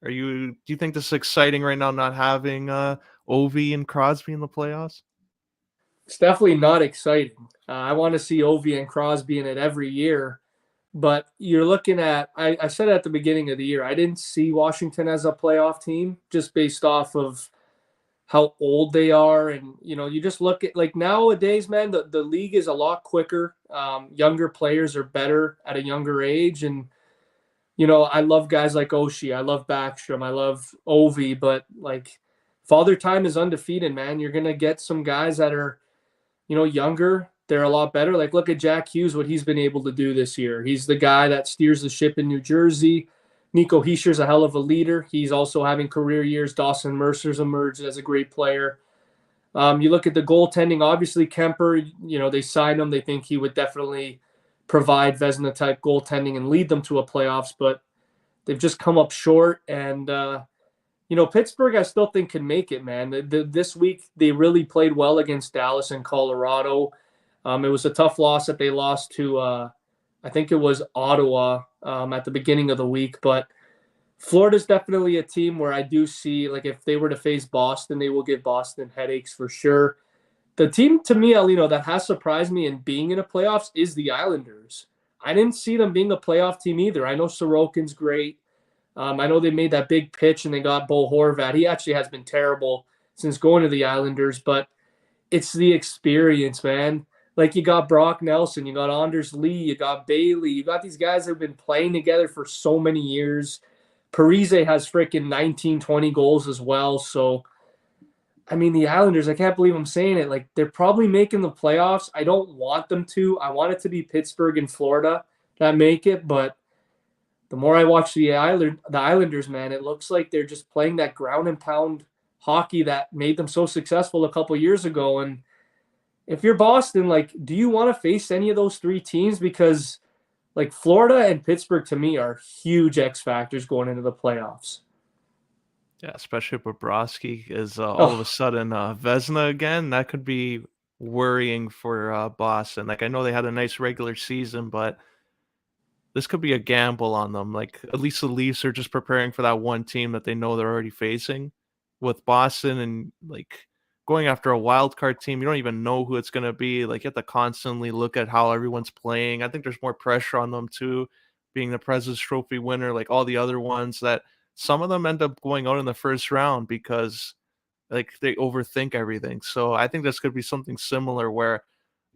Do you think this is exciting right now, not having Ovi and Crosby in the playoffs? It's definitely not exciting. I want to see Ovi and Crosby in it every year. But you're looking at, I said at the beginning of the year, I didn't see Washington as a playoff team just based off of how old they are. And, you just look at like nowadays, man, the league is a lot quicker. Younger players are better at a younger age. And, I love guys like Oshie. I love Backstrom. I love Ovi. But like Father Time is undefeated, man. You're going to get some guys that are, younger. They're a lot better. Like, look at Jack Hughes, what he's been able to do this year. He's the guy that steers the ship in New Jersey. Nico Heischer's a hell of a leader. He's also having career years. Dawson Mercer's emerged as a great player. You look at the goaltending, obviously Kemper, they signed him. They think he would definitely provide Vezina type goaltending and lead them to a playoffs, but they've just come up short. And, Pittsburgh, I still think can make it, man. This week, they really played well against Dallas and Colorado. It was a tough loss that they lost to, I think it was Ottawa at the beginning of the week. But Florida's definitely a team where I do see, like, if they were to face Boston, they will give Boston headaches for sure. The team, to me, Aulino, that has surprised me in being in the playoffs is the Islanders. I didn't see them being a playoff team either. I know Sorokin's great. I know they made that big pitch and they got Bo Horvat. He actually has been terrible since going to the Islanders, but it's the experience, man. Like you got Brock Nelson, you got Anders Lee, you got Bailey, you got these guys that have been playing together for so many years. Parise has freaking 19, 20 goals as well. So, I mean, the Islanders, I can't believe I'm saying it. Like, they're probably making the playoffs. I don't want them to. I want it to be Pittsburgh and Florida that make it, but the more I watch the Islanders, man, it looks like they're just playing that ground and pound hockey that made them so successful a couple years ago. And if you're Boston, like, do you want to face any of those three teams? Because like Florida and Pittsburgh to me are huge X factors going into the playoffs. Yeah, especially if Bobrovsky is all of a Oh, sudden Vesna again. That could be worrying for Boston. Like I know they had a nice regular season, but this could be a gamble on them. Like at least the Leafs are just preparing for that one team that they know they're already facing. With Boston and like going after a wild card team, you don't even know who it's gonna be. Like you have to constantly look at how everyone's playing. I think there's more pressure on them too, being the President's Trophy winner, like all the other ones that some of them end up going out in the first round because like they overthink everything. So I think this could be something similar where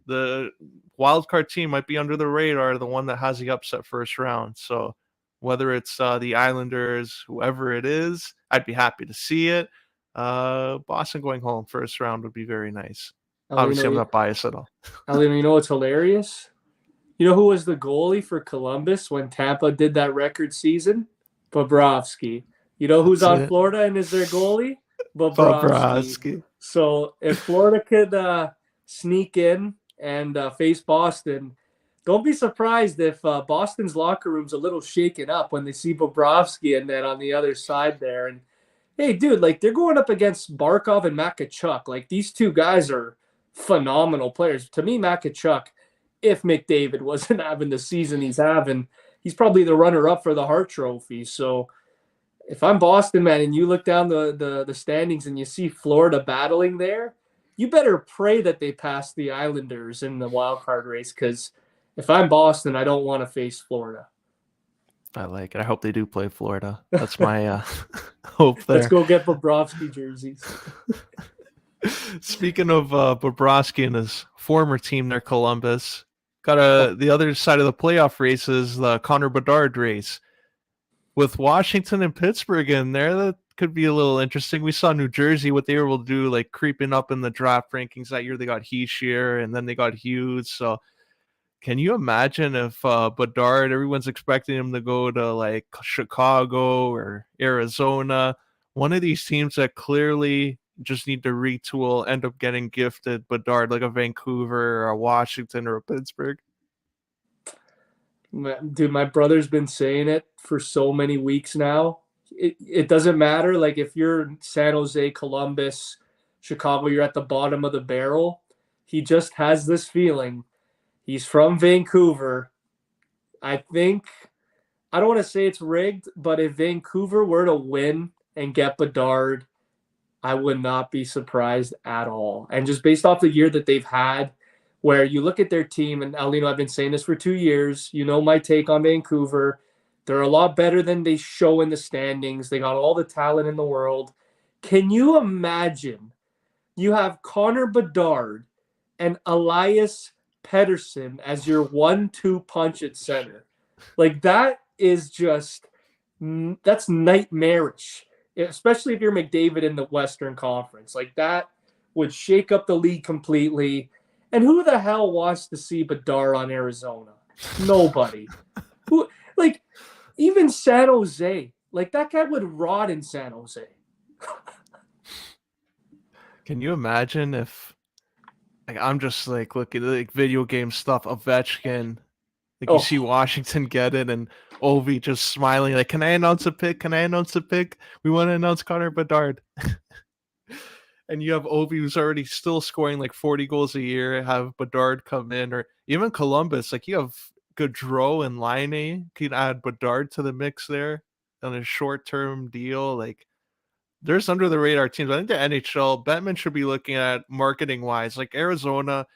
the wild card team might be under the radar, the one that has the upset first round. So whether it's the Islanders, whoever it is, I'd be happy to see it. Boston going home first round would be very nice. Aulino, Obviously, I'm not biased at all. Aulino, you know what's hilarious? You know who was the goalie for Columbus when Tampa did that record season? Bobrovsky. You know who's That's on it. Florida and is their goalie? Bobrovsky. Bobrovsky. So if Florida could sneak in and face Boston, don't be surprised if Boston's locker room's a little shaken up when they see Bobrovsky and then on the other side there. And hey, dude, like they're going up against Barkov and Makachuk. Like these two guys are phenomenal players. To me, Makachuk, if McDavid wasn't having the season he's having, he's probably the runner-up for the Hart Trophy. So if I'm Boston, man, and you look down the standings and you see Florida battling there, you better pray that they pass the Islanders in the wild card race. Because if I'm Boston, I don't want to face Florida. I like it. I hope they do play Florida. That's my hope Let's there. go get Bobrovsky jerseys. Speaking of Bobrovsky and his former team there, Columbus, got the other side of the playoff race is the Connor Bedard race. With Washington and Pittsburgh in there, that could be a little interesting. We saw New Jersey, what they were able to do, like creeping up in the draft rankings that year. They got Heishier and then they got Hughes. So can you imagine if Bedard, everyone's expecting him to go to like Chicago or Arizona, one of these teams that clearly just need to retool, end up getting gifted Bedard, like a Vancouver or a Washington or a Pittsburgh? Dude, my brother's been saying it for so many weeks now. It doesn't matter. Like if you're San Jose, Columbus, Chicago, you're at the bottom of the barrel. He just has this feeling. He's from Vancouver. I think, I don't want to say it's rigged, but if Vancouver were to win and get Bedard, I would not be surprised at all. And just based off the year that they've had, where you look at their team, and Aulino, I've been saying this for 2 years. You know my take on Vancouver. They're a lot better than they show in the standings. They got all the talent in the world. Can you imagine you have Connor Bedard and Elias Pettersson as your 1-2 punch at center? Like that is just, that's nightmarish, especially if you're McDavid in the Western Conference. Like that would shake up the league completely. And who the hell wants to see Bedard on Arizona? Nobody. Who, like, even San Jose, like that guy would rot in San Jose. Can you imagine if like I'm just like looking at like video game stuff, Ovechkin, like you see Oh, Washington get it and Ovi just smiling like, can I announce a pick? Can I announce a pick? We want to announce Connor Bedard. And you have Ovi who's already still scoring like 40 goals a year, have Bedard come in, or even Columbus, like you have Gaudreau and Laine, can add Bedard to the mix there on a short-term deal. Like there's under the radar teams. I think the NHL, Bettman should be looking at marketing wise, like Arizona,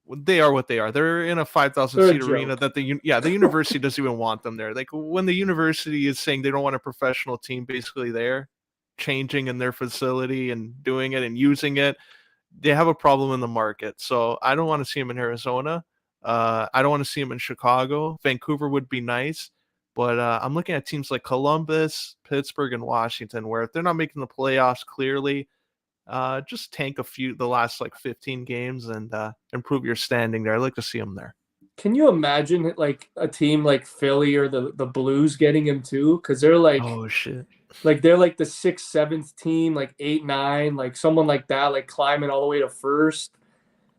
they are what they are. They're in a 5,000 they're a seat arena joke. that the university doesn't even want them there. Like when the university is saying they don't want a professional team basically there, changing in their facility and doing it and using it, they have a problem in the market. So I don't want to see them in Arizona. I don't want to see them in Chicago. Vancouver would be nice. But I'm looking at teams like Columbus, Pittsburgh, and Washington, where if they're not making the playoffs clearly, just tank the last like 15 games and improve your standing there. I'd like to see them there. Can you imagine like a team like Philly or the Blues getting him too? Because Oh shit! they're like the sixth, seventh team, like 8, 9, like someone like that, like climbing all the way to first.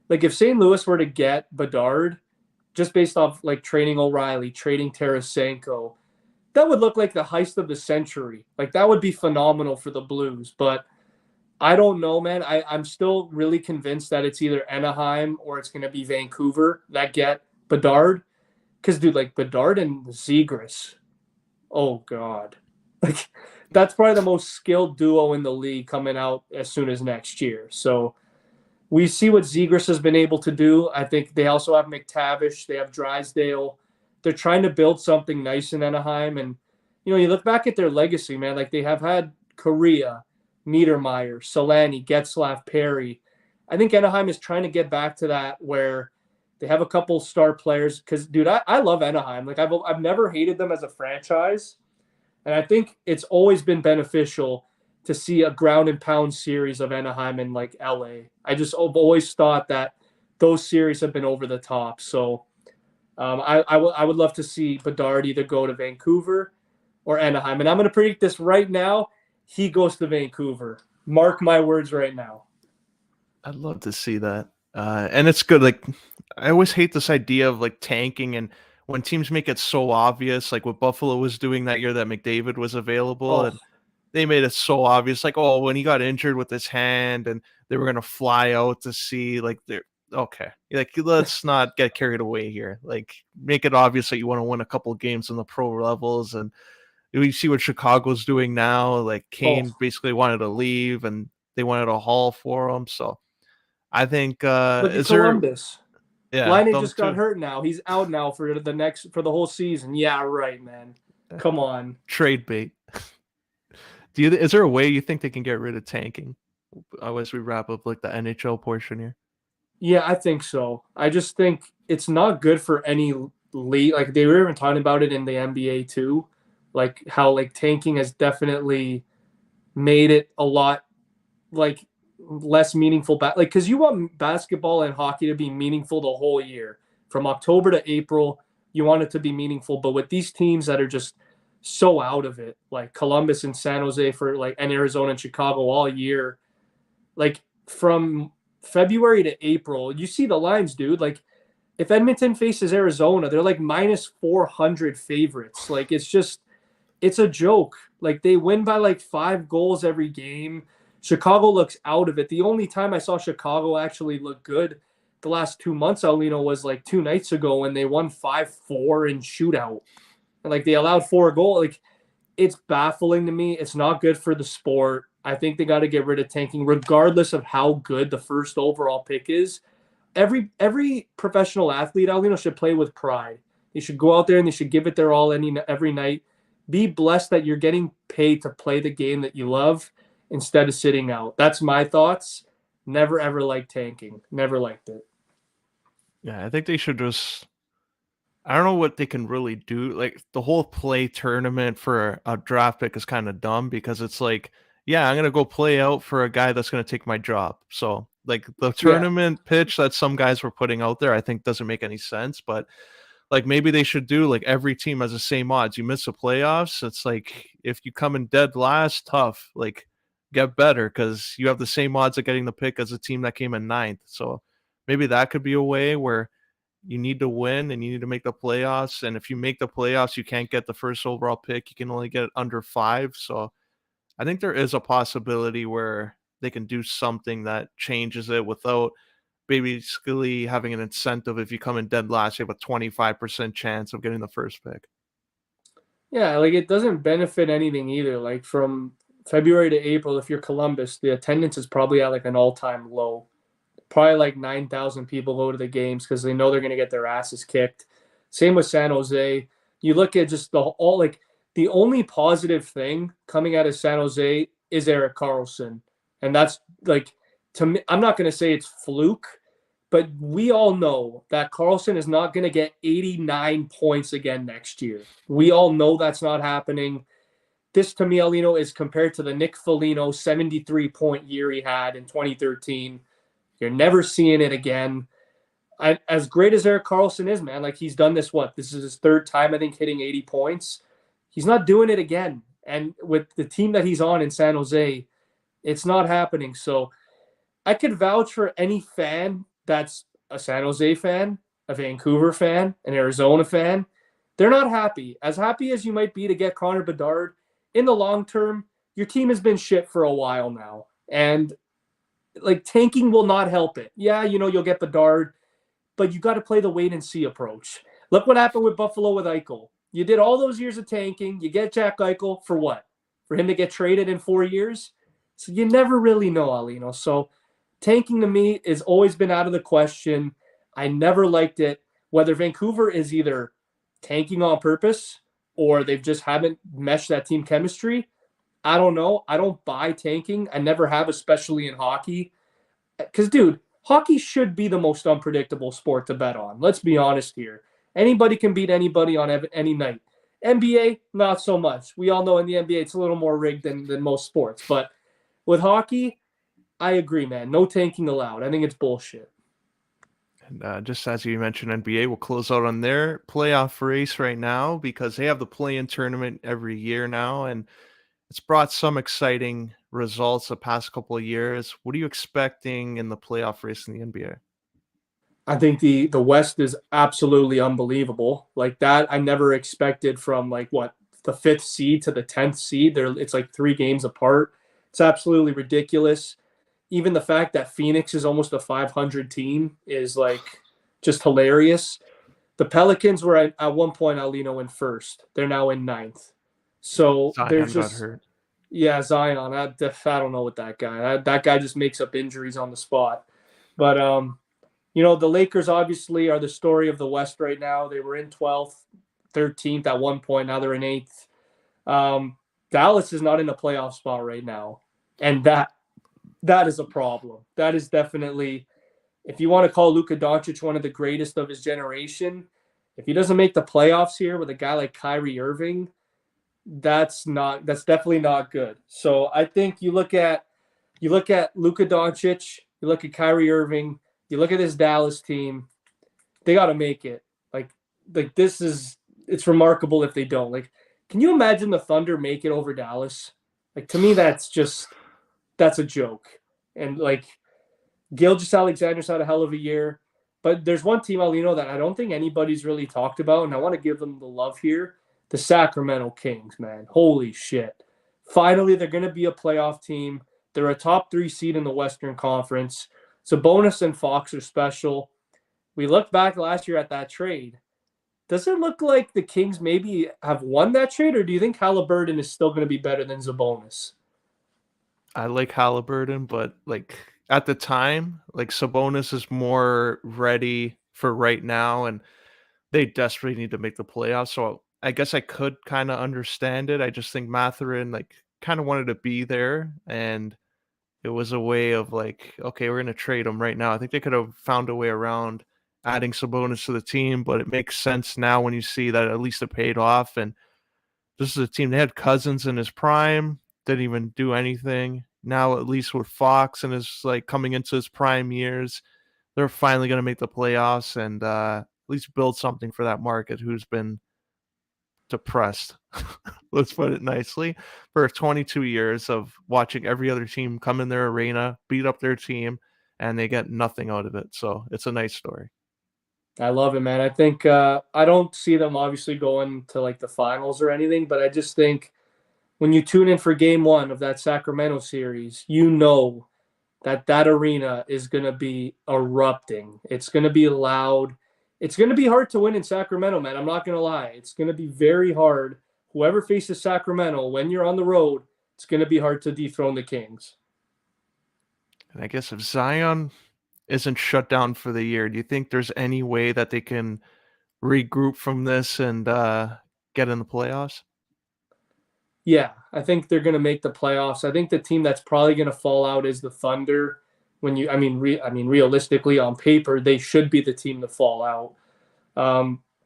Like if St. Louis were to get Bedard, just based off like trading O'Reilly, trading Tarasenko, that would look like the heist of the century. Like that would be phenomenal for the Blues. But I don't know, man. I'm still really convinced that it's either Anaheim or it's going to be Vancouver that get Bedard. Because, dude, like Bedard and Zegras, oh, God. Like, that's probably the most skilled duo in the league coming out as soon as next year. So we see what Zegras has been able to do. I think they also have McTavish. They have Drysdale. They're trying to build something nice in Anaheim. And, you look back at their legacy, man. Like, they have had Correa, Niedermeyer, Solani, Getzlaf, Perry. I think Anaheim is trying to get back to that where they have a couple star players. Because, dude, I love Anaheim. Like, I've never hated them as a franchise. And I think it's always been beneficial to see a ground and pound series of Anaheim and like LA. I've always thought that those series have been over the top. So I would love to see Bedard either go to Vancouver or Anaheim. And I'm going to predict this right now. He goes to Vancouver. Mark my words right now. I'd love to see that. And it's good. Like, I always hate this idea of like tanking, and when teams make it so obvious, like what Buffalo was doing that year that McDavid was available, Oh, and they made it so obvious. Like, oh, when he got injured with his hand, and they were gonna fly out to see, like, they're okay. Like, let's not get carried away here. Like, make it obvious that you want to win a couple games in the pro levels, and we see what Chicago's doing now. Like, oh, Kane basically wanted to leave, and they wanted a haul for him. So I think look at is there Columbus. yeah, Laine them just got too. hurt now. He's out now for the whole season. Yeah, right, man. Come on. Trade bait. Is there a way you think they can get rid of tanking as we wrap up like the NHL portion here? Yeah, I think so. I just think it's not good for any league. Like they were even talking about it in the NBA too, like how like tanking has definitely made it a lot like less meaningful. Like because you want basketball and hockey to be meaningful the whole year, from October to April. You want it to be meaningful, but with these teams that are just so out of it, like Columbus and San Jose for like and Arizona and Chicago all year, like from February to April, you see the lines, dude. Like if Edmonton faces Arizona, they're like minus 400 favorites. Like it's a joke. Like they win by like 5 goals every game. Chicago looks out of it. The only time I saw Chicago actually look good the last 2 months, Aulino, was like 2 nights ago when they won 5-4 in shootout. And like they allowed 4 goals. Like it's baffling to me. It's not good for the sport. I think they got to get rid of tanking, regardless of how good the first overall pick is. Every professional athlete, Aulino, should play with pride. They should go out there and they should give it their all every night. Be blessed that you're getting paid to play the game that you love instead of sitting out. That's my thoughts. Never ever liked tanking. Never liked it. Yeah, I think they should just. I don't know what they can really do. Like the whole play tournament for a draft pick is kind of dumb because it's like, yeah, I'm gonna go play out for a guy that's gonna take my job. So like the Yeah. tournament pitch that some guys were putting out there, I think doesn't make any sense. But like maybe they should do like every team has the same odds. You miss the playoffs, it's like if you come in dead last, tough. Like get better because you have the same odds of getting the pick as a team that came in ninth. So maybe that could be a way where you need to win and you need to make the playoffs. And if you make the playoffs, you can't get the first overall pick. You can only get under 5. So I think there is a possibility where they can do something that changes it without basically having an incentive. If you come in dead last, you have a 25% chance of getting the first pick. Yeah, like it doesn't benefit anything either. Like from February to April, if you're Columbus, the attendance is probably at like an all-time low. Probably like 9,000 people go to the games because they know they're going to get their asses kicked. Same with San Jose. You look at just the only positive thing coming out of San Jose is Erik Karlsson. And that's like, to me, I'm not going to say it's fluke, but we all know that Karlsson is not going to get 89 points again next year. We all know that's not happening. This, to me, Aulino, is compared to the Nick Foligno 73-point year he had in 2013. You're never seeing it again. As great as Erik Karlsson is, man, like he's done this, this is his third time, I think, hitting 80 points. He's not doing it again. And with the team that he's on in San Jose, it's not happening. So I could vouch for any fan that's a San Jose fan, a Vancouver fan, an Arizona fan. They're not happy. As happy as you might be to get Connor Bedard, in the long term, your team has been shit for a while now. And like tanking will not help it. Yeah, you'll get Bedard, but you got to play the wait and see approach. Look what happened with Buffalo with Eichel. You did all those years of tanking. You get Jack Eichel for what? For him to get traded in 4 years? So you never really know, Aulino. So tanking to me has always been out of the question. I never liked it. Whether Vancouver is either tanking on purpose or they've just haven't meshed that team chemistry, I don't know. I don't buy tanking. I never have, especially in hockey. Because, dude, hockey should be the most unpredictable sport to bet on. Let's be honest here. Anybody can beat anybody on any night. NBA, not so much. We all know in the NBA it's a little more rigged than most sports. But with hockey, I agree, man. No tanking allowed. I think it's bullshit. And just as you mentioned, NBA will close out on their playoff race right now because they have the play-in tournament every year now, and it's brought some exciting results the past couple of years. What are you expecting in the playoff race in the NBA? I think the West is absolutely unbelievable. Like that, I never expected from like what the fifth seed to the 10th seed. It's like 3 games apart. It's absolutely ridiculous. Even the fact that Phoenix is almost a 500 team is like just hilarious. The Pelicans were at one point Aulino in first. They're now in ninth. So Zion there's got just, hurt. yeah, Zion. I don't know what that guy. That guy just makes up injuries on the spot. But the Lakers obviously are the story of the West right now. They were in 12th, 13th at one point. Now they're in 8th. Dallas is not in a playoff spot right now, and that is a problem. That is definitely, if you want to call Luka Doncic one of the greatest of his generation, if he doesn't make the playoffs here with a guy like Kyrie Irving, that's definitely not good. So I think you look at Luka Doncic, you look at Kyrie Irving, you look at this Dallas team, they got to make it. Like this is it's remarkable if they don't. Like, can you imagine the Thunder make it over Dallas? Like to me, that's a joke. And like Gilgeous-Alexander's had a hell of a year. But there's one team, Aulino, that I don't think anybody's really talked about, and I want to give them the love here. The Sacramento Kings, man. Holy shit. Finally, they're going to be a playoff team. They're a top 3 seed in the Western Conference. Sabonis and Fox are special. We looked back last year at that trade. Does it look like the Kings maybe have won that trade, or do you think Halliburton is still going to be better than Sabonis? I like Halliburton, but like at the time, like Sabonis is more ready for right now, and they desperately need to make the playoffs. So I guess I could kind of understand it. I just think Matherin like kind of wanted to be there, and it was a way of like, okay, we're gonna trade him right now. I think they could have found a way around adding Sabonis to the team, but it makes sense now when you see that at least it paid off. And this is a team they had Cousins in his prime, didn't even do anything. Now at least with Fox and his like coming into his prime years, they're finally gonna make the playoffs and at least build something for that market who's been depressed. Let's put it nicely, for 22 years of watching every other team come in their arena, beat up their team, and they get nothing out of it. So it's a nice story. I love it, man. I think I don't see them obviously going to like the finals or anything, but I just think when you tune in for game one of that Sacramento series, you know that arena is going to be erupting. It's going to be loud. It's going to be hard to win in Sacramento, man. I'm not going to lie. It's going to be very hard. Whoever faces Sacramento when you're on the road, it's going to be hard to dethrone the Kings. And I guess if Zion isn't shut down for the year, do you think there's any way that they can regroup from this and get in the playoffs? Yeah, I think they're going to make the playoffs. I think the team that's probably going to fall out is the Thunder. Realistically, on paper, they should be the team to fall out.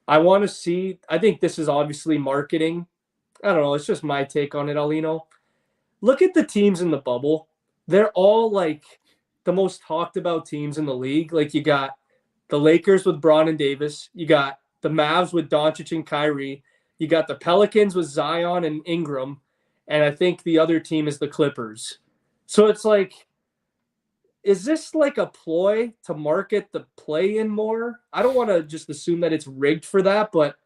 I want to see. I think this is obviously marketing. I don't know. It's just my take on it, Alino. Look at the teams in the bubble. They're all like the most talked about teams in the league. Like you got the Lakers with Braun and Davis. You got the Mavs with Doncic and Kyrie. You got the Pelicans with Zion and Ingram. And I think the other team is the Clippers. So it's like, is this like a ploy to market the play in more? I don't want to just assume that it's rigged for that, but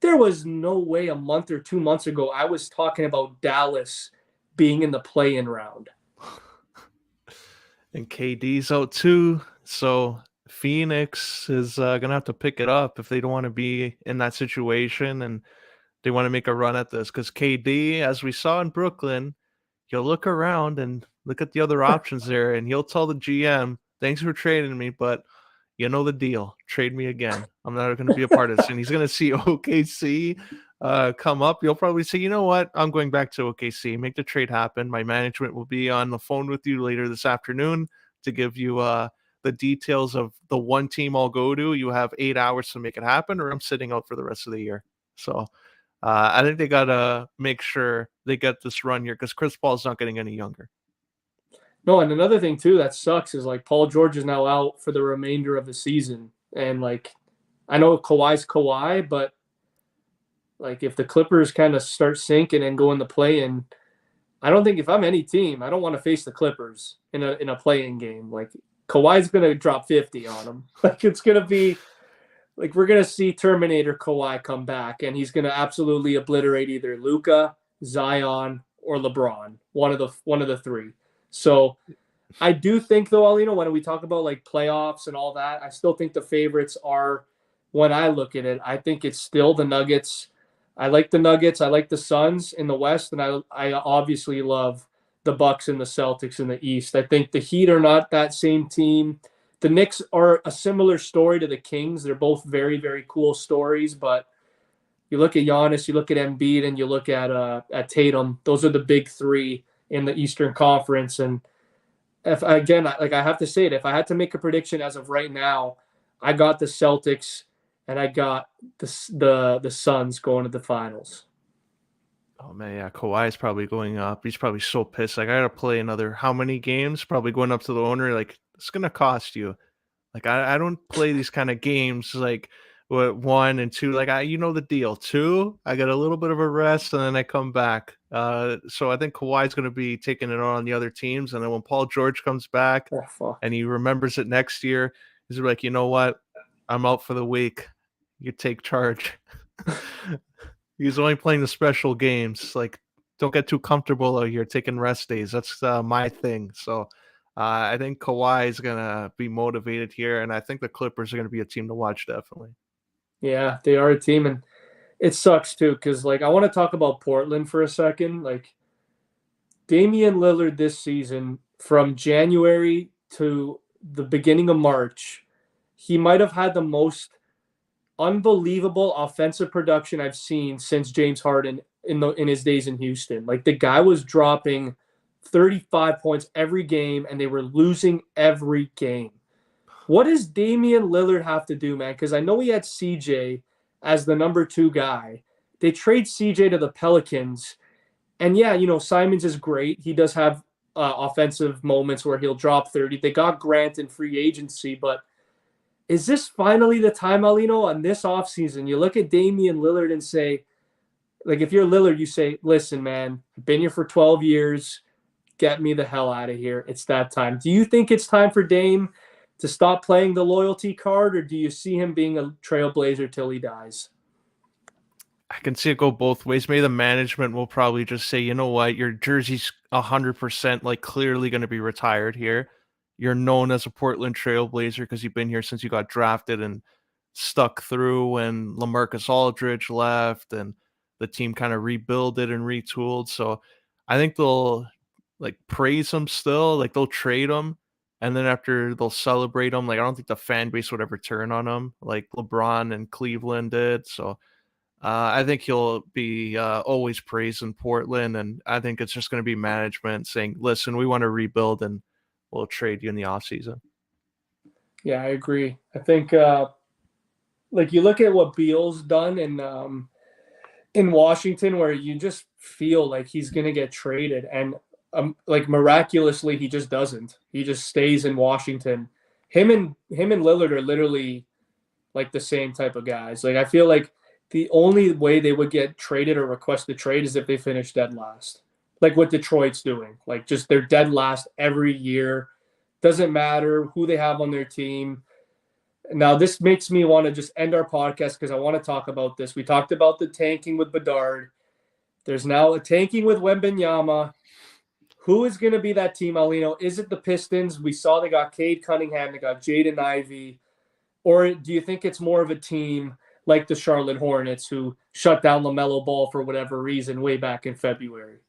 there was no way a month or 2 months ago I was talking about Dallas being in the play in round. And KD's out too. So Phoenix is going to have to pick it up if they don't want to be in that situation and they want to make a run at this. Because KD, as we saw in Brooklyn, he'll look around and look at the other options there and he'll tell the GM, thanks for trading me, but you know the deal. Trade me again. I'm not going to be a part of this. And he's going to see OKC come up. You'll probably say, you know what? I'm going back to OKC. Make the trade happen. My management will be on the phone with you later this afternoon to give you the details of the one team I'll go to. You have 8 hours to make it happen, or I'm sitting out for the rest of the year. So I think they got to make sure they get this run here because Chris Paul's not getting any younger. No, and another thing too that sucks is like Paul George is now out for the remainder of the season, and like I know Kawhi's Kawhi, but like if the Clippers kind of start sinking and go in the play-in, I don't think if I'm any team, I don't want to face the Clippers in a play-in game. Like Kawhi's gonna drop 50 on them. Like it's gonna be like we're gonna see Terminator Kawhi come back, and he's gonna absolutely obliterate either Luka, Zion, or LeBron. One of the three. So I do think though, Aulino, when we talk about like playoffs and all that, I still think the favorites are. When I look at it, I think it's still the Nuggets. I like the Nuggets. I like the Suns in the West, and I obviously love the Bucks and the Celtics in the East. I think the Heat are not that same team. The Knicks are a similar story to the Kings. They're both very, very cool stories, but you look at Giannis, you look at Embiid, and you look at Tatum. Those are the big three in the Eastern Conference. And if again, like I have to say it, if I had to make a prediction as of right now, I got the Celtics and I got the Suns going to the finals. Oh man, yeah, Kawhi is probably going up. He's probably so pissed. Like I gotta play another how many games? Probably going up to the owner. Like it's gonna cost you. Like I don't play these kind of games like what 1 and 2. Like you know the deal. 2, I get a little bit of a rest and then I come back. So I think Kawhi's gonna be taking it on the other teams. And then when Paul George comes back Oh, fuck. and he remembers it next year, he's like, you know what? I'm out for the week. You take charge. He's only playing the special games. Like, don't get too comfortable out here taking rest days. That's my thing. So I think Kawhi is gonna be motivated here, and I think the Clippers are gonna be a team to watch definitely. Yeah, they are a team, and it sucks too because like I want to talk about Portland for a second. Like Damian Lillard this season, from January to the beginning of March, he might have had the most unbelievable offensive production I've seen since James Harden in his days in Houston. Like the guy was dropping 35 points every game, and they were losing every game. What does Damian Lillard have to do, man? Because I know he had CJ as the number 2 guy. They trade CJ to the Pelicans. And yeah, you know, Simons is great. He does have offensive moments where he'll drop 30. They got Grant in free agency, but is this finally the time, Aulino, on this offseason? You look at Damian Lillard and say, like, if you're Lillard, you say, listen, man, I've been here for 12 years. Get me the hell out of here. It's that time. Do you think it's time for Dame to stop playing the loyalty card, or do you see him being a trailblazer till he dies? I can see it go both ways. Maybe the management will probably just say, you know what, your jersey's 100% like clearly going to be retired here. You're known as a Portland Trailblazer because you've been here since you got drafted and stuck through when LaMarcus Aldridge left and the team kind of rebuilded and retooled. So I think they'll like praise him still, like they'll trade him. And then after they'll celebrate him, like I don't think the fan base would ever turn on him like LeBron and Cleveland did. So I think he'll be always praised in Portland, and I think it's just going to be management saying, "Listen, we want to rebuild, and we'll trade you in the offseason." Yeah, I agree. I think like you look at what Beal's done in Washington, where you just feel like he's gonna get traded, and like miraculously he just doesn't. He just stays in Washington. Him and Lillard are literally like the same type of guys. Like I feel like the only way they would get traded or request a trade is if they finish dead last. Like what Detroit's doing. Like just they're dead last every year. Doesn't matter who they have on their team. Now this makes me want to just end our podcast because I want to talk about this. We talked about the tanking with Bedard. There's now a tanking with Wembanyama. Who is going to be that team, Aulino? Is it the Pistons? We saw they got Cade Cunningham, they got Jaden Ivey. Or do you think it's more of a team like the Charlotte Hornets who shut down LaMelo Ball for whatever reason way back in February?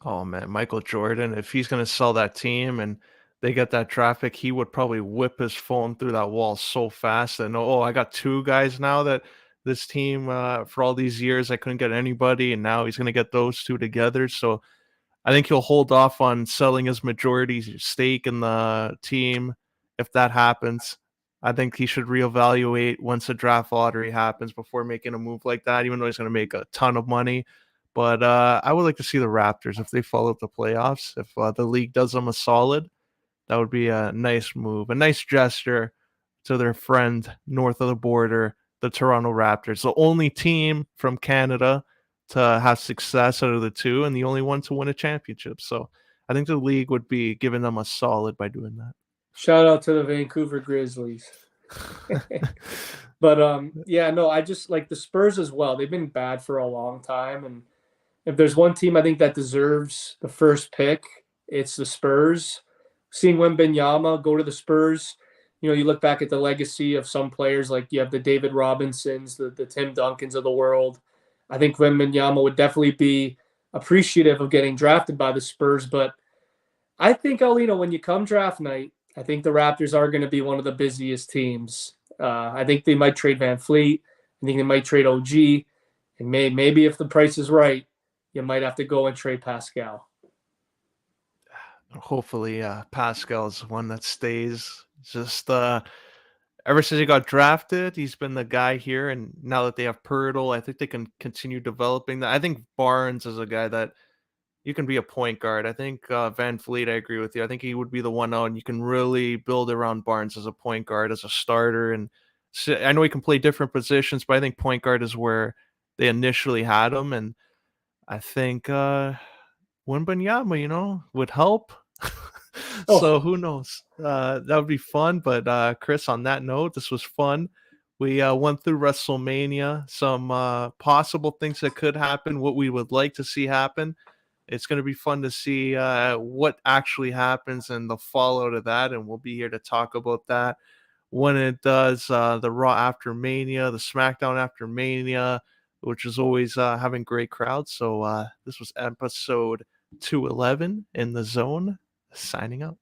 Oh man, Michael Jordan, if he's gonna sell that team and they get that traffic, he would probably whip his phone through that wall so fast and oh, I got two guys now that this team for all these years I couldn't get anybody, and now he's gonna get those two together. So I think he'll hold off on selling his majority stake in the team if that happens. I think he should reevaluate once the draft lottery happens before making a move like that, even though he's going to make a ton of money. But I would like to see the Raptors if they follow up the playoffs. If the league does them a solid, that would be a nice move, a nice gesture to their friend north of the border, the Toronto Raptors, the only team from Canada to have success out of the two and the only one to win a championship. So I think the league would be giving them a solid by doing that. Shout out to the Vancouver Grizzlies. But yeah, no, I just like the Spurs as well. They've been bad for a long time, and if there's one team I think that deserves the first pick, it's the Spurs. Seeing Wembanyama go to the Spurs, you look back at the legacy of some players, like you have the David Robinsons, the Tim Duncans of the world. I think Wembanyama would definitely be appreciative of getting drafted by the Spurs. But I think, Alino, when you come draft night, I think the Raptors are going to be one of the busiest teams. I think they might trade Van Fleet. I think they might trade OG. And maybe if the price is right, you might have to go and trade Pascal. Hopefully, Pascal's one that stays. Just ever since he got drafted, he's been the guy here. And now that they have Pirtle, I think they can continue developing that. I think Barnes is a guy that you can be a point guard. I think Van Fleet, I agree with you. I think he would be the one out, and you can really build around Barnes as a point guard, as a starter. And so, I know he can play different positions, but I think point guard is where they initially had him. And I think Wembanyama, would help. So Oh, who knows? That would be fun. But Chris, on that note, this was fun. We went through WrestleMania, some possible things that could happen, what we would like to see happen. It's going to be fun to see what actually happens and the fallout of that, and we'll be here to talk about that when it does. The Raw after Mania, the SmackDown after Mania, which is always having great crowds. So this was episode 211 in the zone. Signing out.